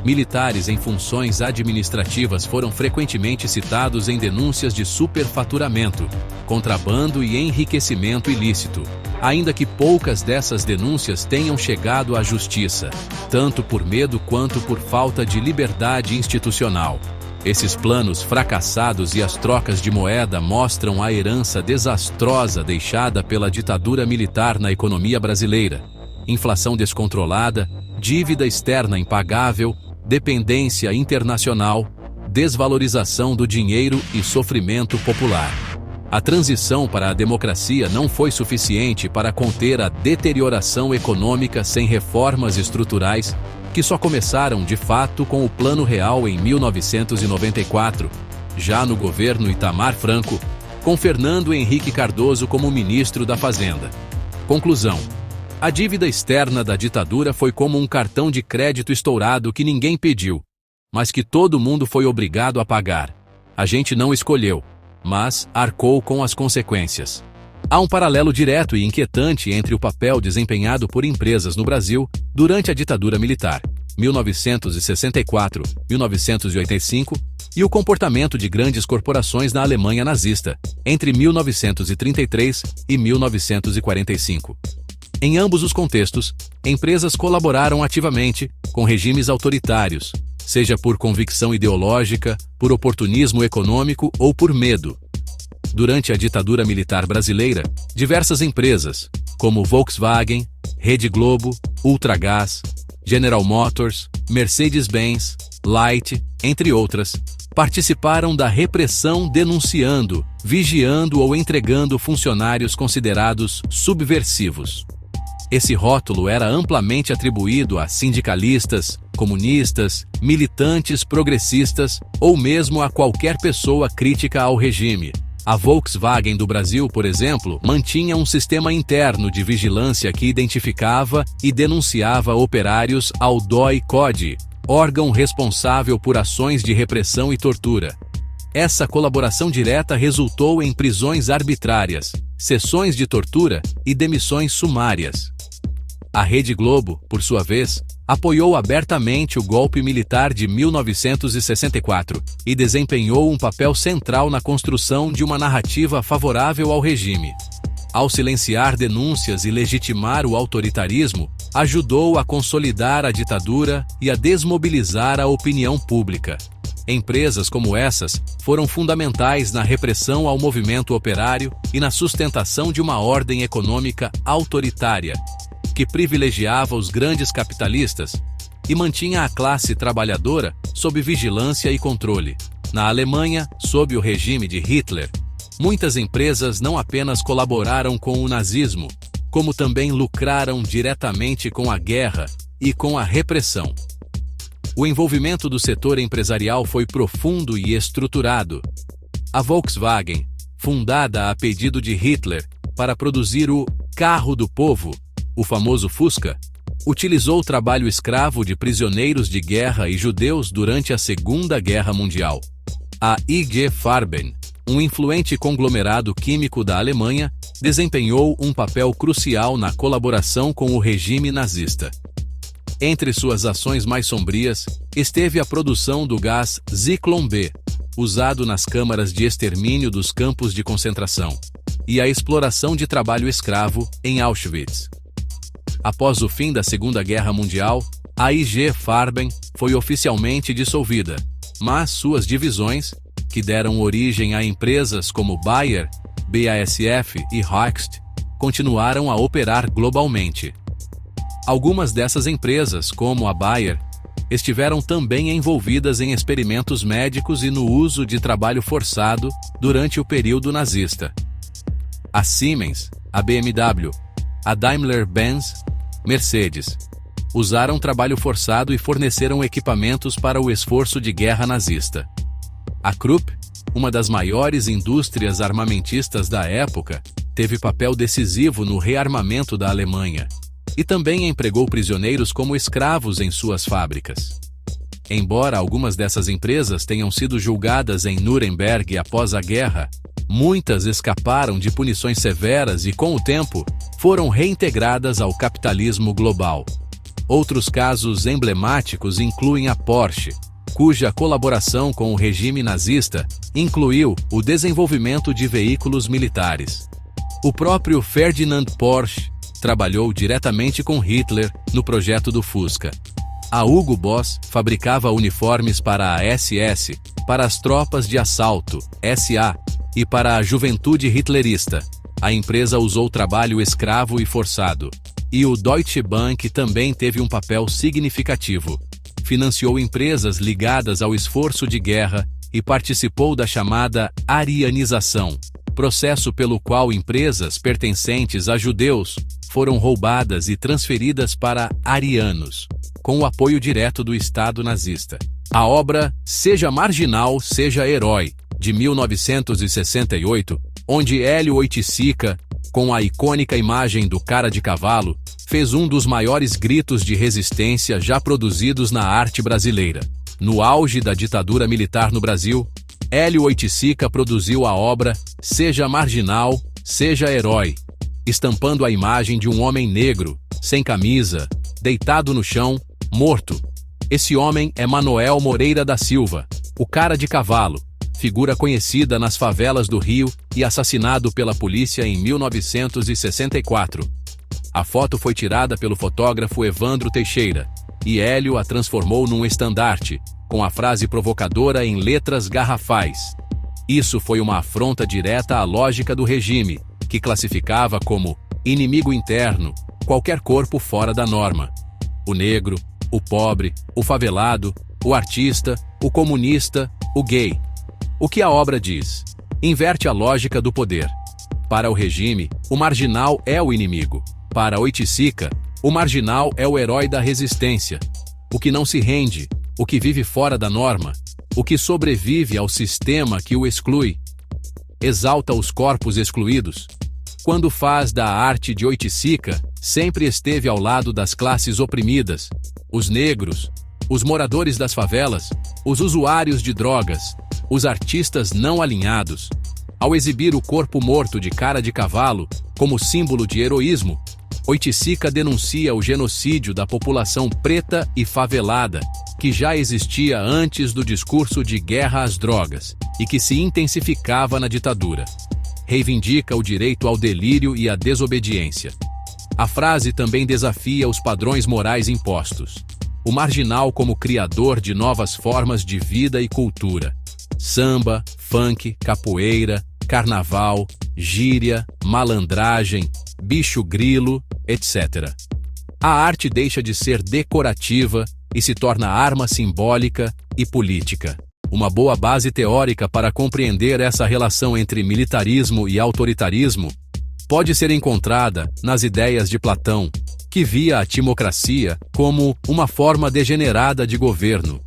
Militares em funções administrativas foram frequentemente citados em denúncias de superfaturamento, contrabando e enriquecimento ilícito, ainda que poucas dessas denúncias tenham chegado à justiça, tanto por medo quanto por falta de liberdade institucional. Esses planos fracassados e as trocas de moeda mostram a herança desastrosa deixada pela ditadura militar na economia brasileira. Inflação descontrolada, dívida externa impagável, dependência internacional, desvalorização do dinheiro e sofrimento popular. A transição para a democracia não foi suficiente para conter a deterioração econômica sem reformas estruturais, que só começaram de fato com o Plano Real em 1994, já no governo Itamar Franco, com Fernando Henrique Cardoso como ministro da Fazenda. Conclusão: a dívida externa da ditadura foi como um cartão de crédito estourado que ninguém pediu, mas que todo mundo foi obrigado a pagar. A gente não escolheu, mas arcou com as consequências. Há um paralelo direto e inquietante entre o papel desempenhado por empresas no Brasil durante a ditadura militar, 1964-1985, e o comportamento de grandes corporações na Alemanha nazista, entre 1933 e 1945. Em ambos os contextos, empresas colaboraram ativamente com regimes autoritários, seja por convicção ideológica, por oportunismo econômico ou por medo. Durante a ditadura militar brasileira, diversas empresas, como Volkswagen, Rede Globo, Ultragaz, General Motors, Mercedes-Benz, Light, entre outras, participaram da repressão denunciando, vigiando ou entregando funcionários considerados subversivos. Esse rótulo era amplamente atribuído a sindicalistas, comunistas, militantes progressistas ou mesmo a qualquer pessoa crítica ao regime. A Volkswagen do Brasil, por exemplo, mantinha um sistema interno de vigilância que identificava e denunciava operários ao DOI-CODE, órgão responsável por ações de repressão e tortura. Essa colaboração direta resultou em prisões arbitrárias, sessões de tortura e demissões sumárias. A Rede Globo, por sua vez, apoiou abertamente o golpe militar de 1964 e desempenhou um papel central na construção de uma narrativa favorável ao regime. Ao silenciar denúncias e legitimar o autoritarismo, ajudou a consolidar a ditadura e a desmobilizar a opinião pública. Empresas como essas foram fundamentais na repressão ao movimento operário e na sustentação de uma ordem econômica autoritária, que privilegiava os grandes capitalistas e mantinha a classe trabalhadora sob vigilância e controle. Na Alemanha, sob o regime de Hitler, muitas empresas não apenas colaboraram com o nazismo, como também lucraram diretamente com a guerra e com a repressão. O envolvimento do setor empresarial foi profundo e estruturado. A Volkswagen, fundada a pedido de Hitler para produzir o carro do povo, o famoso Fusca, utilizou o trabalho escravo de prisioneiros de guerra e judeus durante a Segunda Guerra Mundial. A IG Farben, um influente conglomerado químico da Alemanha, desempenhou um papel crucial na colaboração com o regime nazista. Entre suas ações mais sombrias, esteve a produção do gás Zyklon B, usado nas câmaras de extermínio dos campos de concentração, e a exploração de trabalho escravo em Auschwitz. Após o fim da Segunda Guerra Mundial, a IG Farben foi oficialmente dissolvida, mas suas divisões, que deram origem a empresas como Bayer, BASF e Hoechst, continuaram a operar globalmente. Algumas dessas empresas, como a Bayer, estiveram também envolvidas em experimentos médicos e no uso de trabalho forçado durante o período nazista. A Siemens, a BMW, a Daimler-Benz, Mercedes, usaram trabalho forçado e forneceram equipamentos para o esforço de guerra nazista. A Krupp, uma das maiores indústrias armamentistas da época, teve papel decisivo no rearmamento da Alemanha e também empregou prisioneiros como escravos em suas fábricas. Embora algumas dessas empresas tenham sido julgadas em Nuremberg após a guerra, muitas escaparam de punições severas e, com o tempo, foram reintegradas ao capitalismo global. Outros casos emblemáticos incluem a Porsche, cuja colaboração com o regime nazista incluiu o desenvolvimento de veículos militares. O próprio Ferdinand Porsche trabalhou diretamente com Hitler no projeto do Fusca. A Hugo Boss fabricava uniformes para a SS, para as tropas de assalto, SA, e para a juventude hitlerista. A empresa usou trabalho escravo e forçado. E o Deutsche Bank também teve um papel significativo. Financiou empresas ligadas ao esforço de guerra e participou da chamada arianização, processo pelo qual empresas pertencentes a judeus foram roubadas e transferidas para arianos, com o apoio direto do Estado nazista. A obra Seja Marginal, Seja Herói, de 1968, onde Hélio Oiticica, com a icônica imagem do cara de cavalo, fez um dos maiores gritos de resistência já produzidos na arte brasileira. No auge da ditadura militar no Brasil, Hélio Oiticica produziu a obra Seja Marginal, Seja Herói, estampando a imagem de um homem negro, sem camisa, deitado no chão, morto. Esse homem é Manoel Moreira da Silva, o cara de cavalo, figura conhecida nas favelas do Rio e assassinado pela polícia em 1964. A foto foi tirada pelo fotógrafo Evandro Teixeira, e Hélio a transformou num estandarte, com a frase provocadora em letras garrafais. Isso foi uma afronta direta à lógica do regime, que classificava como inimigo interno qualquer corpo fora da norma. O negro, o pobre, o favelado, o artista, o comunista, o gay. O que a obra diz? Inverte a lógica do poder. Para o regime, o marginal é o inimigo. Para Oiticica, o marginal é o herói da resistência. O que não se rende, o que vive fora da norma, o que sobrevive ao sistema que o exclui. Exalta os corpos excluídos. Quando faz da arte de Oiticica, sempre esteve ao lado das classes oprimidas, os negros, os moradores das favelas, os usuários de drogas, os artistas não alinhados. Ao exibir o corpo morto de cara de cavalo como símbolo de heroísmo, Oiticica denuncia o genocídio da população preta e favelada, que já existia antes do discurso de guerra às drogas e que se intensificava na ditadura. Reivindica o direito ao delírio e à desobediência. A frase também desafia os padrões morais impostos. O marginal como criador de novas formas de vida e cultura. Samba, funk, capoeira, carnaval, gíria, malandragem, bicho grilo, etc. A arte deixa de ser decorativa e se torna arma simbólica e política. Uma boa base teórica para compreender essa relação entre militarismo e autoritarismo pode ser encontrada nas ideias de Platão, que via a timocracia como uma forma degenerada de governo,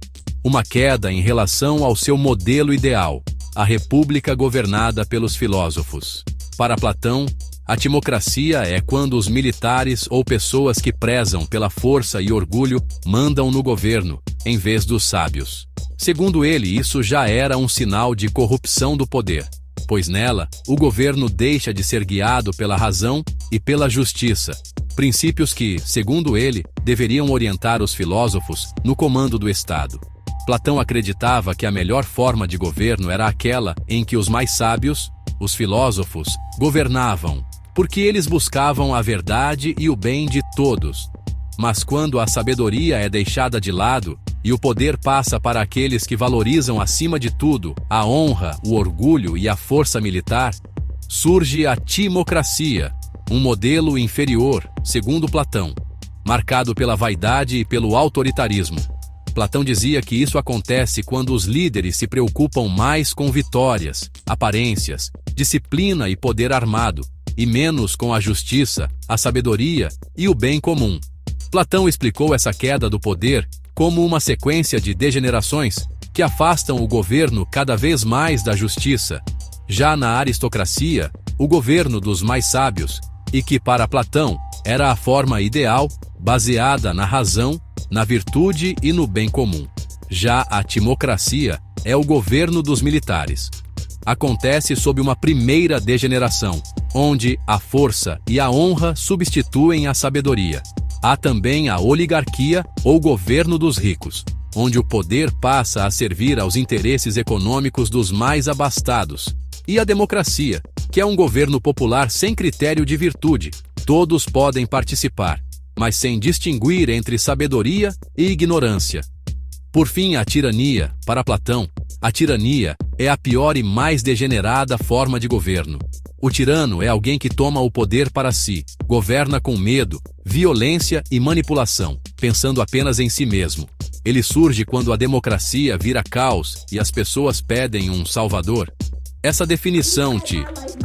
uma queda em relação ao seu modelo ideal, a república governada pelos filósofos. Para Platão, a timocracia é quando os militares ou pessoas que prezam pela força e orgulho mandam no governo, em vez dos sábios. Segundo ele, isso já era um sinal de corrupção do poder, pois nela, o governo deixa de ser guiado pela razão e pela justiça, princípios que, segundo ele, deveriam orientar os filósofos no comando do Estado. Platão acreditava que a melhor forma de governo era aquela em que os mais sábios, os filósofos, governavam, porque eles buscavam a verdade e o bem de todos. Mas quando a sabedoria é deixada de lado e o poder passa para aqueles que valorizam acima de tudo a honra, o orgulho e a força militar, surge a timocracia, um modelo inferior, segundo Platão, marcado pela vaidade e pelo autoritarismo. Platão dizia que isso acontece quando os líderes se preocupam mais com vitórias, aparências, disciplina e poder armado, e menos com a justiça, a sabedoria e o bem comum. Platão explicou essa queda do poder como uma sequência de degenerações que afastam o governo cada vez mais da justiça, já na aristocracia, o governo dos mais sábios, e que para Platão era a forma ideal, baseada na razão, na virtude e no bem comum. Já a timocracia é o governo dos militares. Acontece sob uma primeira degeneração, onde a força e a honra substituem a sabedoria. Há também a oligarquia ou governo dos ricos, onde o poder passa a servir aos interesses econômicos dos mais abastados. E a democracia, que é um governo popular sem critério de virtude. Todos podem participar, mas sem distinguir entre sabedoria e ignorância. Por fim, a tirania. Para Platão, a tirania é a pior e mais degenerada forma de governo. O tirano é alguém que toma o poder para si, governa com medo, violência e manipulação, pensando apenas em si mesmo. Ele surge quando a democracia vira caos e as pessoas pedem um salvador. Essa definição te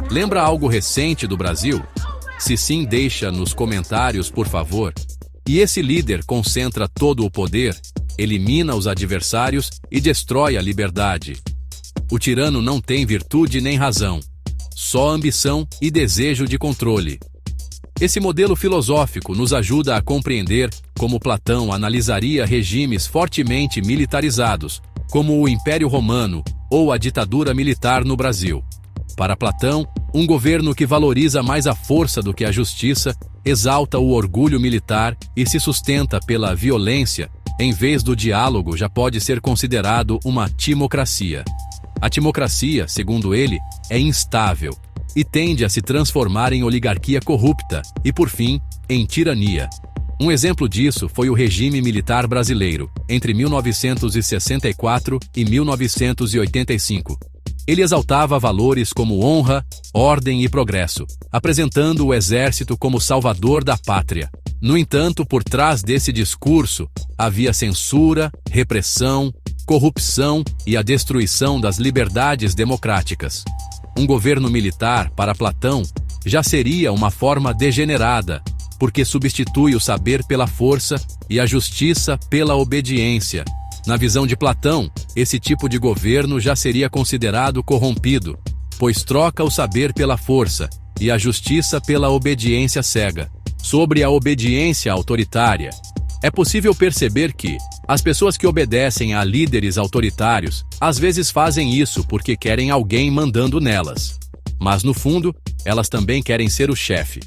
lembra algo recente do Brasil? Se sim, deixa nos comentários, por favor. E esse líder concentra todo o poder, elimina os adversários e destrói a liberdade. O tirano não tem virtude nem razão, só ambição e desejo de controle. Esse modelo filosófico nos ajuda a compreender como Platão analisaria regimes fortemente militarizados, como o Império Romano ou a ditadura militar no Brasil. Para Platão, um governo que valoriza mais a força do que a justiça, exalta o orgulho militar e se sustenta pela violência, em vez do diálogo, já pode ser considerado uma timocracia. A timocracia, segundo ele, é instável e tende a se transformar em oligarquia corrupta e, por fim, em tirania. Um exemplo disso foi o regime militar brasileiro, entre 1964 e 1985. Ele exaltava valores como honra, ordem e progresso, apresentando o exército como salvador da pátria. No entanto, por trás desse discurso, havia censura, repressão, corrupção e a destruição das liberdades democráticas. Um governo militar, para Platão, já seria uma forma degenerada, porque substitui o saber pela força e a justiça pela obediência. Na visão de Platão, esse tipo de governo já seria considerado corrompido, pois troca o saber pela força e a justiça pela obediência cega. Sobre a obediência autoritária, é possível perceber que as pessoas que obedecem a líderes autoritários às vezes fazem isso porque querem alguém mandando nelas. Mas no fundo, elas também querem ser o chefe.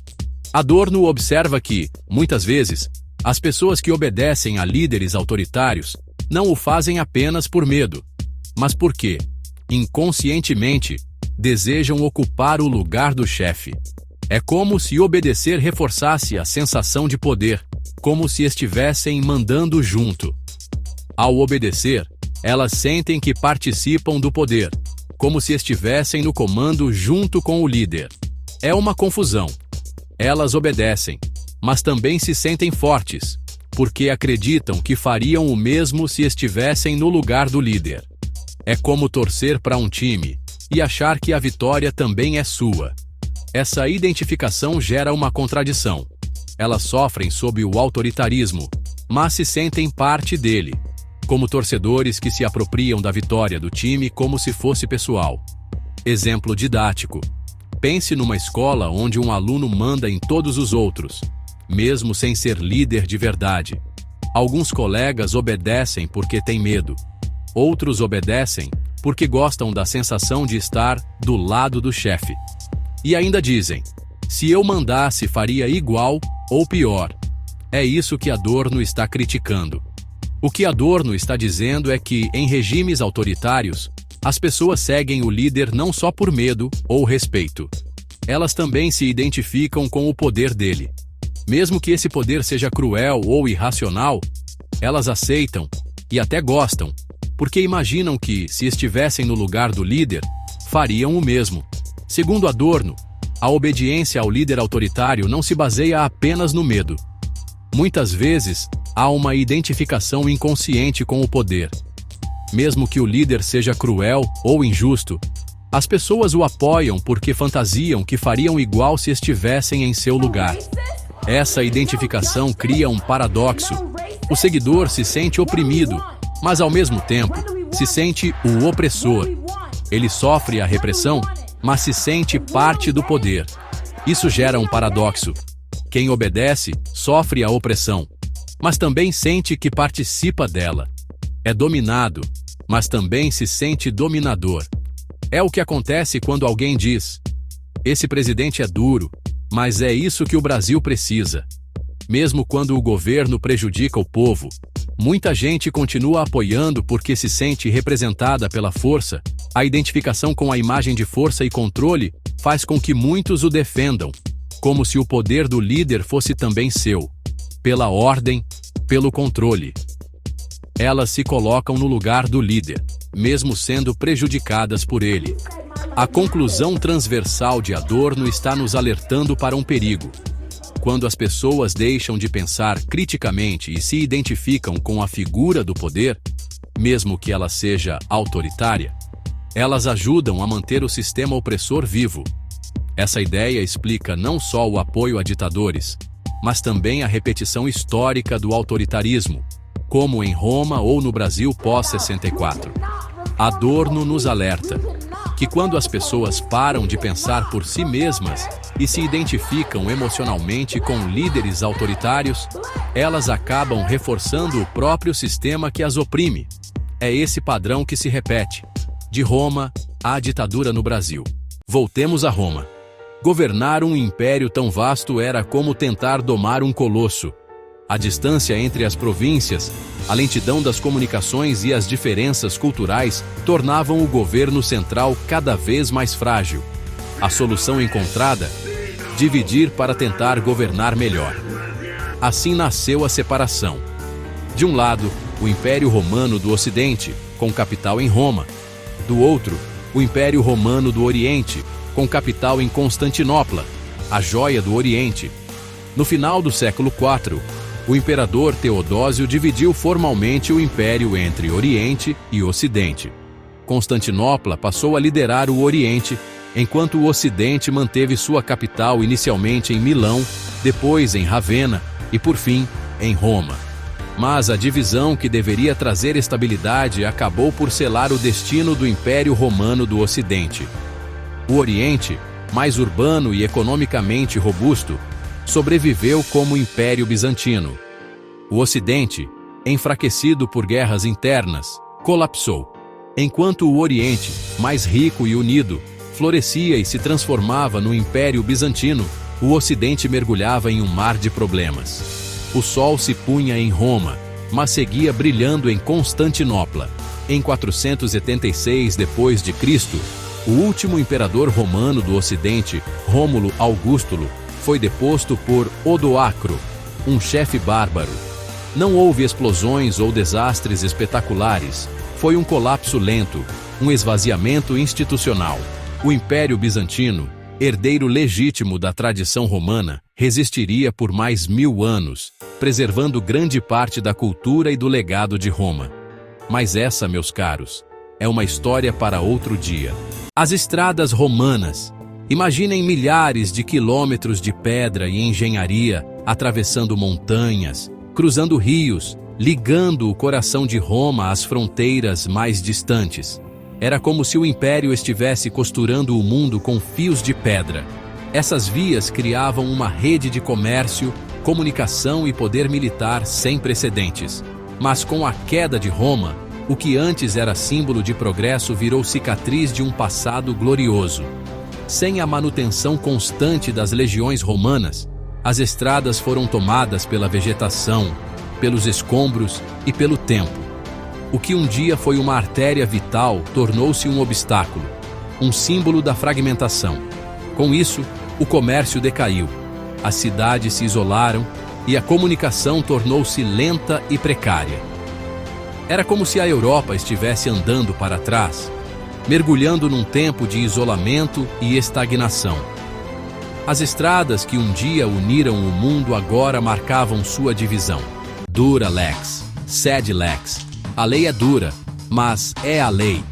Adorno observa que, muitas vezes, as pessoas que obedecem a líderes autoritários não o fazem apenas por medo, mas porque, inconscientemente, desejam ocupar o lugar do chefe. É como se obedecer reforçasse a sensação de poder, como se estivessem mandando junto. Ao obedecer, elas sentem que participam do poder, como se estivessem no comando junto com o líder. É uma confusão. Elas obedecem, mas também se sentem fortes, porque acreditam que fariam o mesmo se estivessem no lugar do líder. É como torcer para um time e achar que a vitória também é sua. Essa identificação gera uma contradição. Elas sofrem sob o autoritarismo, mas se sentem parte dele, como torcedores que se apropriam da vitória do time como se fosse pessoal. Exemplo didático. Pense numa escola onde um aluno manda em todos os outros, mesmo sem ser líder de verdade. Alguns colegas obedecem porque têm medo. Outros obedecem porque gostam da sensação de estar do lado do chefe. E ainda dizem, se eu mandasse faria igual ou pior. É isso que Adorno está criticando. O que Adorno está dizendo é que, em regimes autoritários, as pessoas seguem o líder não só por medo ou respeito. Elas também se identificam com o poder dele. Mesmo que esse poder seja cruel ou irracional, elas aceitam e até gostam, porque imaginam que, se estivessem no lugar do líder, fariam o mesmo. Segundo Adorno, a obediência ao líder autoritário não se baseia apenas no medo. Muitas vezes, há uma identificação inconsciente com o poder. Mesmo que o líder seja cruel ou injusto, as pessoas o apoiam porque fantasiam que fariam igual se estivessem em seu lugar. Essa identificação cria um paradoxo. O seguidor se sente oprimido, mas ao mesmo tempo, se sente o opressor. Ele sofre a repressão, mas se sente parte do poder. Isso gera um paradoxo. Quem obedece sofre a opressão, mas também sente que participa dela. É dominado, mas também se sente dominador. É o que acontece quando alguém diz: esse presidente é duro, mas é isso que o Brasil precisa. Mesmo quando o governo prejudica o povo, muita gente continua apoiando porque se sente representada pela força. A identificação com a imagem de força e controle faz com que muitos o defendam, como se o poder do líder fosse também seu. Pela ordem, pelo controle. Elas se colocam no lugar do líder, mesmo sendo prejudicadas por ele. A conclusão transversal de Adorno está nos alertando para um perigo. Quando as pessoas deixam de pensar criticamente e se identificam com a figura do poder, mesmo que ela seja autoritária, elas ajudam a manter o sistema opressor vivo. Essa ideia explica não só o apoio a ditadores, mas também a repetição histórica do autoritarismo, como em Roma ou no Brasil pós-64. Adorno nos alerta que quando as pessoas param de pensar por si mesmas e se identificam emocionalmente com líderes autoritários, elas acabam reforçando o próprio sistema que as oprime. É esse padrão que se repete, de Roma à ditadura no Brasil. Voltemos a Roma. Governar um império tão vasto era como tentar domar um colosso. A distância entre as províncias, a lentidão das comunicações e as diferenças culturais tornavam o governo central cada vez mais frágil. A solução encontrada? Dividir para tentar governar melhor. Assim nasceu a separação. De um lado, o Império Romano do Ocidente, com capital em Roma. Do outro, o Império Romano do Oriente, com capital em Constantinopla, a joia do Oriente. No final do século IV, o imperador Teodósio dividiu formalmente o império entre Oriente e Ocidente. Constantinopla passou a liderar o Oriente, enquanto o Ocidente manteve sua capital inicialmente em Milão, depois em Ravenna e, por fim, em Roma. Mas a divisão que deveria trazer estabilidade acabou por selar o destino do Império Romano do Ocidente. O Oriente, mais urbano e economicamente robusto, sobreviveu como Império Bizantino. O Ocidente, enfraquecido por guerras internas, colapsou, enquanto o Oriente, mais rico e unido, florescia e se transformava no Império Bizantino, o Ocidente mergulhava em um mar de problemas. O sol se punha em Roma, mas seguia brilhando em Constantinopla. Em 476 d.C., o último imperador romano do Ocidente, Rômulo Augustulo, foi deposto por Odoacro, um chefe bárbaro. Não houve explosões ou desastres espetaculares. Foi um colapso lento, um esvaziamento institucional. O Império Bizantino, herdeiro legítimo da tradição romana, resistiria por mais 1000 anos, preservando grande parte da cultura e do legado de Roma. Mas essa, meus caros, é uma história para outro dia. As estradas romanas. Imaginem milhares de quilômetros de pedra e engenharia, atravessando montanhas, cruzando rios, ligando o coração de Roma às fronteiras mais distantes. Era como se o império estivesse costurando o mundo com fios de pedra. Essas vias criavam uma rede de comércio, comunicação e poder militar sem precedentes. Mas com a queda de Roma, o que antes era símbolo de progresso virou cicatriz de um passado glorioso. Sem a manutenção constante das legiões romanas, as estradas foram tomadas pela vegetação, pelos escombros e pelo tempo. O que um dia foi uma artéria vital tornou-se um obstáculo, um símbolo da fragmentação. Com isso, o comércio decaiu, as cidades se isolaram e a comunicação tornou-se lenta e precária. Era como se a Europa estivesse andando para trás, mergulhando num tempo de isolamento e estagnação. As estradas que um dia uniram o mundo agora marcavam sua divisão. Dura lex, sed lex. A lei é dura, mas é a lei.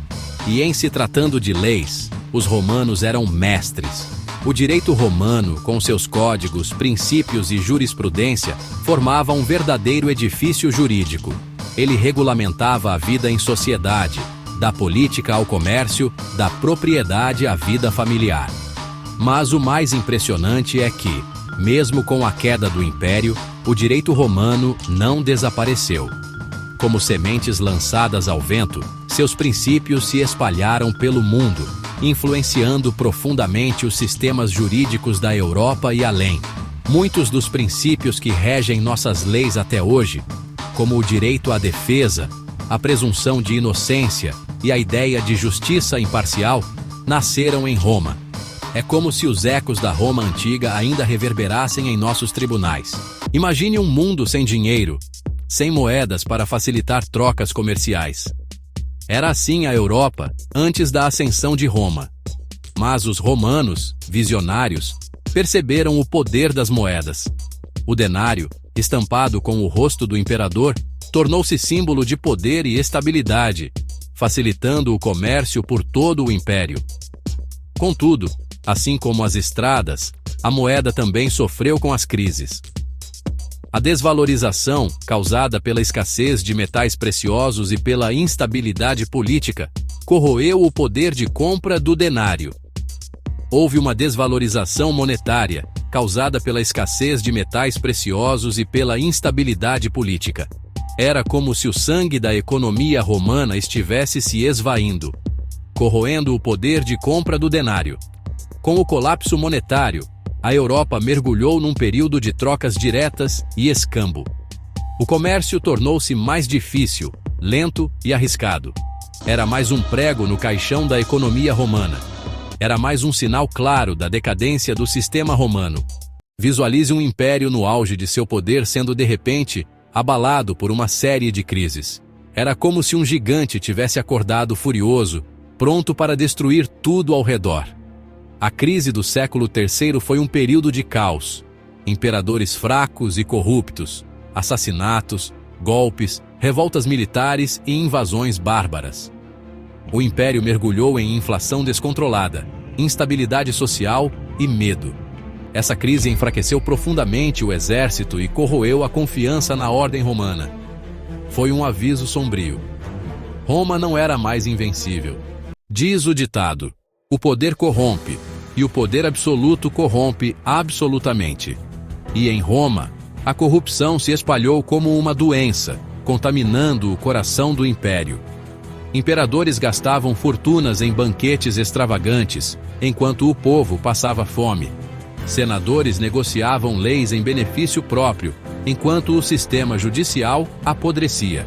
E em se tratando de leis, os romanos eram mestres. O direito romano, com seus códigos, princípios e jurisprudência, formava um verdadeiro edifício jurídico. Ele regulamentava a vida em sociedade, da política ao comércio, da propriedade à vida familiar. Mas o mais impressionante é que, mesmo com a queda do império, o direito romano não desapareceu. Como sementes lançadas ao vento, seus princípios se espalharam pelo mundo, influenciando profundamente os sistemas jurídicos da Europa e além. Muitos dos princípios que regem nossas leis até hoje, como o direito à defesa, a presunção de inocência e a ideia de justiça imparcial, nasceram em Roma. É como se os ecos da Roma antiga ainda reverberassem em nossos tribunais. Imagine um mundo sem dinheiro, sem moedas para facilitar trocas comerciais. Era assim a Europa antes da ascensão de Roma. Mas os romanos, visionários, perceberam o poder das moedas. O denário, estampado com o rosto do imperador, tornou-se símbolo de poder e estabilidade, facilitando o comércio por todo o império. Contudo, assim como as estradas, a moeda também sofreu com as crises. A desvalorização, causada pela escassez de metais preciosos e pela instabilidade política, corroeu o poder de compra do denário. Houve uma desvalorização monetária, causada pela escassez de metais preciosos e pela instabilidade política. Era como se o sangue da economia romana estivesse se esvaindo, corroendo o poder de compra do denário. Com o colapso monetário, a Europa mergulhou num período de trocas diretas e escambo. O comércio tornou-se mais difícil, lento e arriscado. Era mais um prego no caixão da economia romana. Era mais um sinal claro da decadência do sistema romano. Visualize um império no auge de seu poder sendo de repente abalado por uma série de crises. Era como se um gigante tivesse acordado furioso, pronto para destruir tudo ao redor. A crise do século III foi um período de caos. Imperadores fracos e corruptos, assassinatos, golpes, revoltas militares e invasões bárbaras. O império mergulhou em inflação descontrolada, instabilidade social e medo. Essa crise enfraqueceu profundamente o exército e corroeu a confiança na ordem romana. Foi um aviso sombrio. Roma não era mais invencível. Diz o ditado: o poder corrompe, e o poder absoluto corrompe absolutamente. E em Roma, a corrupção se espalhou como uma doença, contaminando o coração do império. Imperadores gastavam fortunas em banquetes extravagantes, enquanto o povo passava fome. Senadores negociavam leis em benefício próprio, enquanto o sistema judicial apodrecia.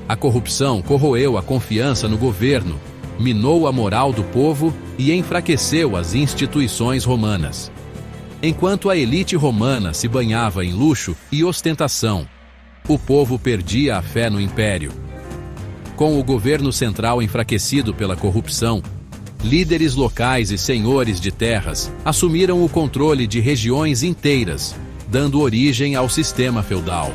A corrupção corroeu a confiança no governo, minou a moral do povo e enfraqueceu as instituições romanas. Enquanto a elite romana se banhava em luxo e ostentação, o povo perdia a fé no império. Com o governo central enfraquecido pela corrupção, líderes locais e senhores de terras assumiram o controle de regiões inteiras, dando origem ao sistema feudal.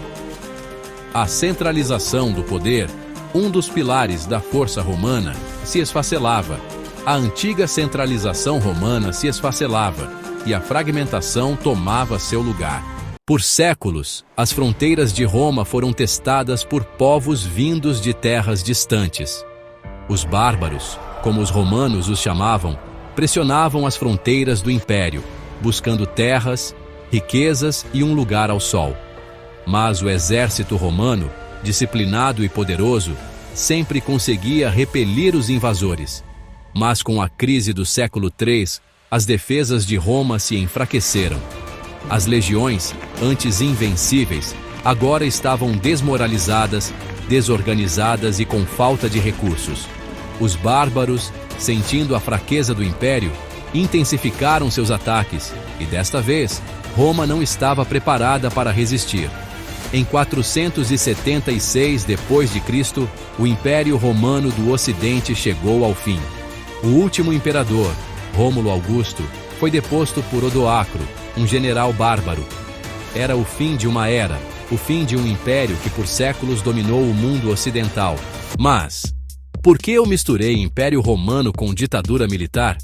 A centralização do poder, um dos pilares da força romana, se esfacelava. A antiga centralização romana se esfacelava e a fragmentação tomava seu lugar. Por séculos, as fronteiras de Roma foram testadas por povos vindos de terras distantes. Os bárbaros, como os romanos os chamavam, pressionavam as fronteiras do império, buscando terras, riquezas e um lugar ao sol. Mas o exército romano, disciplinado e poderoso, sempre conseguia repelir os invasores. Mas com a crise do século III, as defesas de Roma se enfraqueceram. As legiões, antes invencíveis, agora estavam desmoralizadas, desorganizadas e com falta de recursos. Os bárbaros, sentindo a fraqueza do império, intensificaram seus ataques e, desta vez, Roma não estava preparada para resistir. Em 476 d.C., o Império Romano do Ocidente chegou ao fim. O último imperador, Rômulo Augusto, foi deposto por Odoacro, um general bárbaro. Era o fim de uma era, o fim de um império que por séculos dominou o mundo ocidental. Mas, por que eu misturei Império Romano com ditadura militar?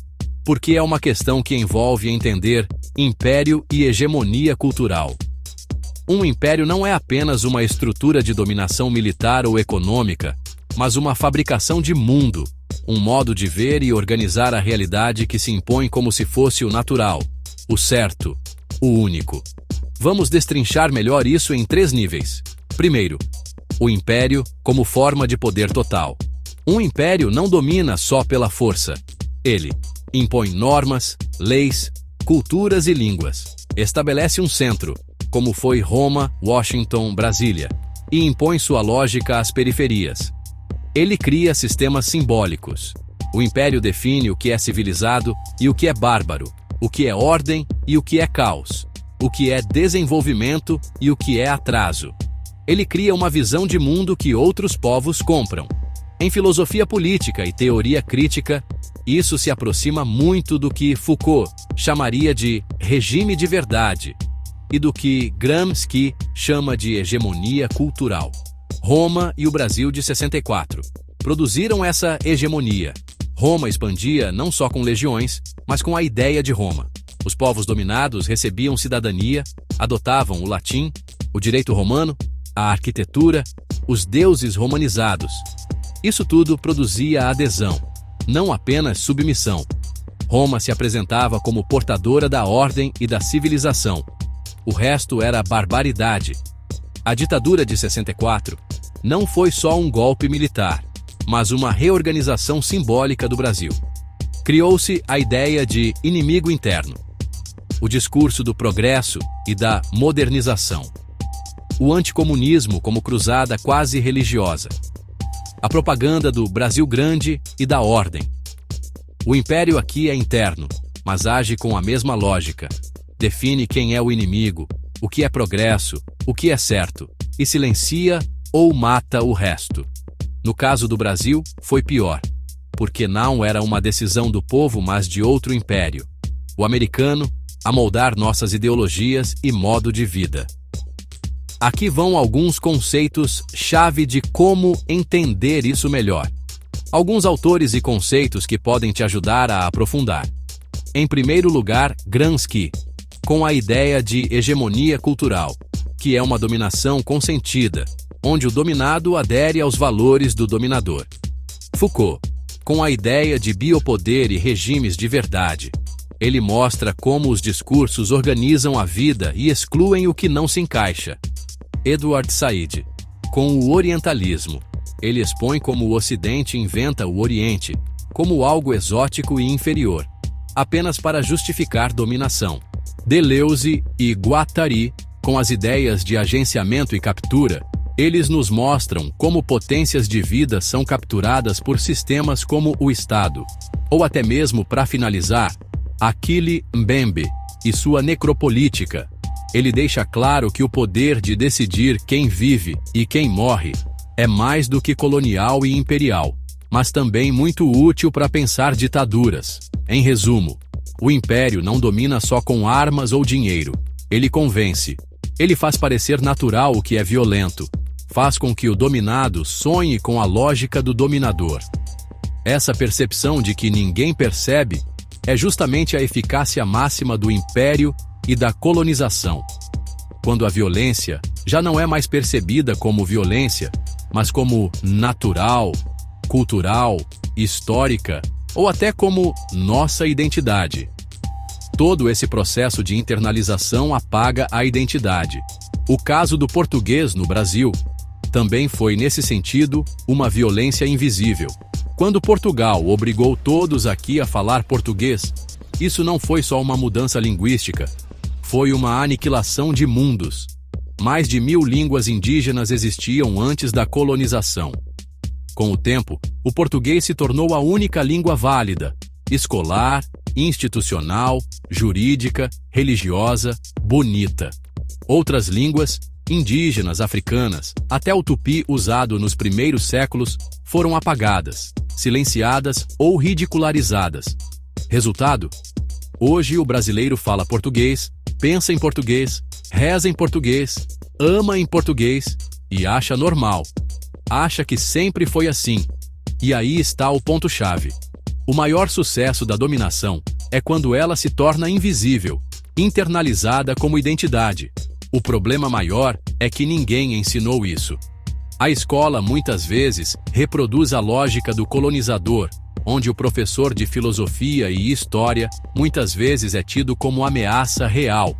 Porque é uma questão que envolve entender império e hegemonia cultural. Um império não é apenas uma estrutura de dominação militar ou econômica, mas uma fabricação de mundo, um modo de ver e organizar a realidade que se impõe como se fosse o natural, o certo, o único. Vamos destrinchar melhor isso em 3 níveis. Primeiro, o império como forma de poder total. Um império não domina só pela força. Ele impõe normas, leis, culturas e línguas. Estabelece um centro, como foi Roma, Washington, Brasília, e impõe sua lógica às periferias. Ele cria sistemas simbólicos. O império define o que é civilizado e o que é bárbaro, o que é ordem e o que é caos, o que é desenvolvimento e o que é atraso. Ele cria uma visão de mundo que outros povos compram. Em filosofia política e teoria crítica, isso se aproxima muito do que Foucault chamaria de regime de verdade e do que Gramsci chama de hegemonia cultural. Roma e o Brasil de 64 produziram essa hegemonia. Roma expandia não só com legiões, mas com a ideia de Roma. Os povos dominados recebiam cidadania, adotavam o latim, o direito romano, a arquitetura, os deuses romanizados. Isso tudo produzia adesão, não apenas submissão. Roma se apresentava como portadora da ordem e da civilização. O resto era barbaridade. A ditadura de 64 não foi só um golpe militar, mas uma reorganização simbólica do Brasil. Criou-se a ideia de inimigo interno, o discurso do progresso e da modernização, o anticomunismo como cruzada quase religiosa, a propaganda do Brasil grande e da ordem. O império aqui é interno, mas age com a mesma lógica. Define quem é o inimigo, o que é progresso, o que é certo, e silencia ou mata o resto. No caso do Brasil, foi pior, porque não era uma decisão do povo, mas de outro império, o americano, a moldar nossas ideologias e modo de vida. Aqui vão alguns conceitos-chave de como entender isso melhor. Alguns autores e conceitos que podem te ajudar a aprofundar. Em primeiro lugar, Gramsci, com a ideia de hegemonia cultural, que é uma dominação consentida, onde o dominado adere aos valores do dominador. Foucault, com a ideia de biopoder e regimes de verdade. Ele mostra como os discursos organizam a vida e excluem o que não se encaixa. Edward Said, com o orientalismo. Ele expõe como o Ocidente inventa o Oriente, como algo exótico e inferior, apenas para justificar dominação. Deleuze e Guattari, com as ideias de agenciamento e captura, eles nos mostram como potências de vida são capturadas por sistemas como o Estado. Ou até mesmo, para finalizar, Achille Mbembe e sua necropolítica. Ele deixa claro que o poder de decidir quem vive e quem morre é mais do que colonial e imperial, mas também muito útil para pensar ditaduras. Em resumo, o império não domina só com armas ou dinheiro. Ele convence. Ele faz parecer natural o que é violento. Faz com que o dominado sonhe com a lógica do dominador. Essa percepção de que ninguém percebe é justamente a eficácia máxima do império e da colonização. Quando a violência já não é mais percebida como violência, mas como natural, cultural, histórica ou até como nossa identidade. Todo esse processo de internalização apaga a identidade. O caso do português no Brasil também foi, nesse sentido, uma violência invisível. Quando Portugal obrigou todos aqui a falar português, isso não foi só uma mudança linguística, foi uma aniquilação de mundos. Mais de 1000 línguas indígenas existiam antes da colonização. Com o tempo, o português se tornou a única língua válida, escolar, institucional, jurídica, religiosa, bonita. Outras línguas, indígenas, africanas, até o tupi usado nos primeiros séculos, foram apagadas, silenciadas ou ridicularizadas. Resultado? Hoje o brasileiro fala português, pensa em português, reza em português, ama em português e acha normal. Acha que sempre foi assim. E aí está o ponto-chave. O maior sucesso da dominação é quando ela se torna invisível, internalizada como identidade. O problema maior é que ninguém ensinou isso. A escola muitas vezes reproduz a lógica do colonizador, onde o professor de filosofia e história muitas vezes é tido como ameaça real.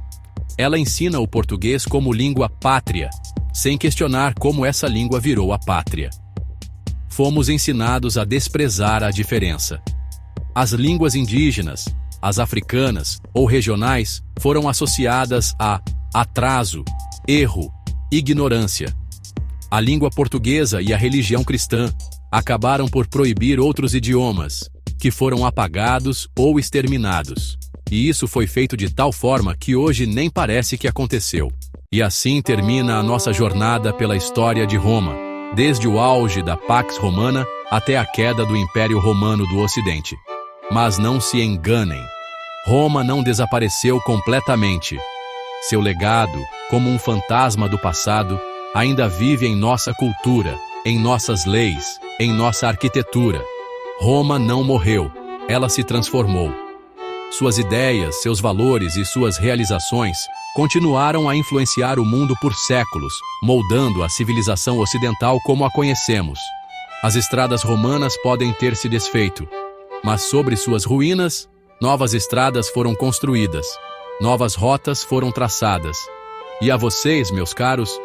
Ela ensina o português como língua pátria, sem questionar como essa língua virou a pátria. Fomos ensinados a desprezar a diferença. As línguas indígenas, as africanas ou regionais foram associadas a atraso, erro, ignorância. A língua portuguesa e a religião cristã acabaram por proibir outros idiomas, que foram apagados ou exterminados. E isso foi feito de tal forma que hoje nem parece que aconteceu. E assim termina a nossa jornada pela história de Roma, desde o auge da Pax Romana até a queda do Império Romano do Ocidente. Mas não se enganem, Roma não desapareceu completamente. Seu legado, como um fantasma do passado, ainda vive em nossa cultura, em nossas leis, em nossa arquitetura. Roma não morreu, ela se transformou. Suas ideias, seus valores e suas realizações continuaram a influenciar o mundo por séculos, moldando a civilização ocidental como a conhecemos. As estradas romanas podem ter se desfeito, mas sobre suas ruínas, novas estradas foram construídas, novas rotas foram traçadas. E a vocês, meus caros,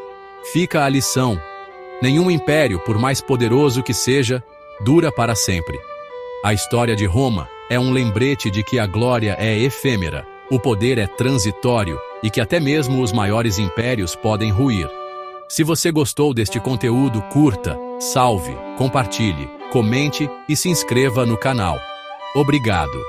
fica a lição: nenhum império, por mais poderoso que seja, dura para sempre. A história de Roma é um lembrete de que a glória é efêmera, o poder é transitório e que até mesmo os maiores impérios podem ruir. Se você gostou deste conteúdo, curta, salve, compartilhe, comente e se inscreva no canal. Obrigado.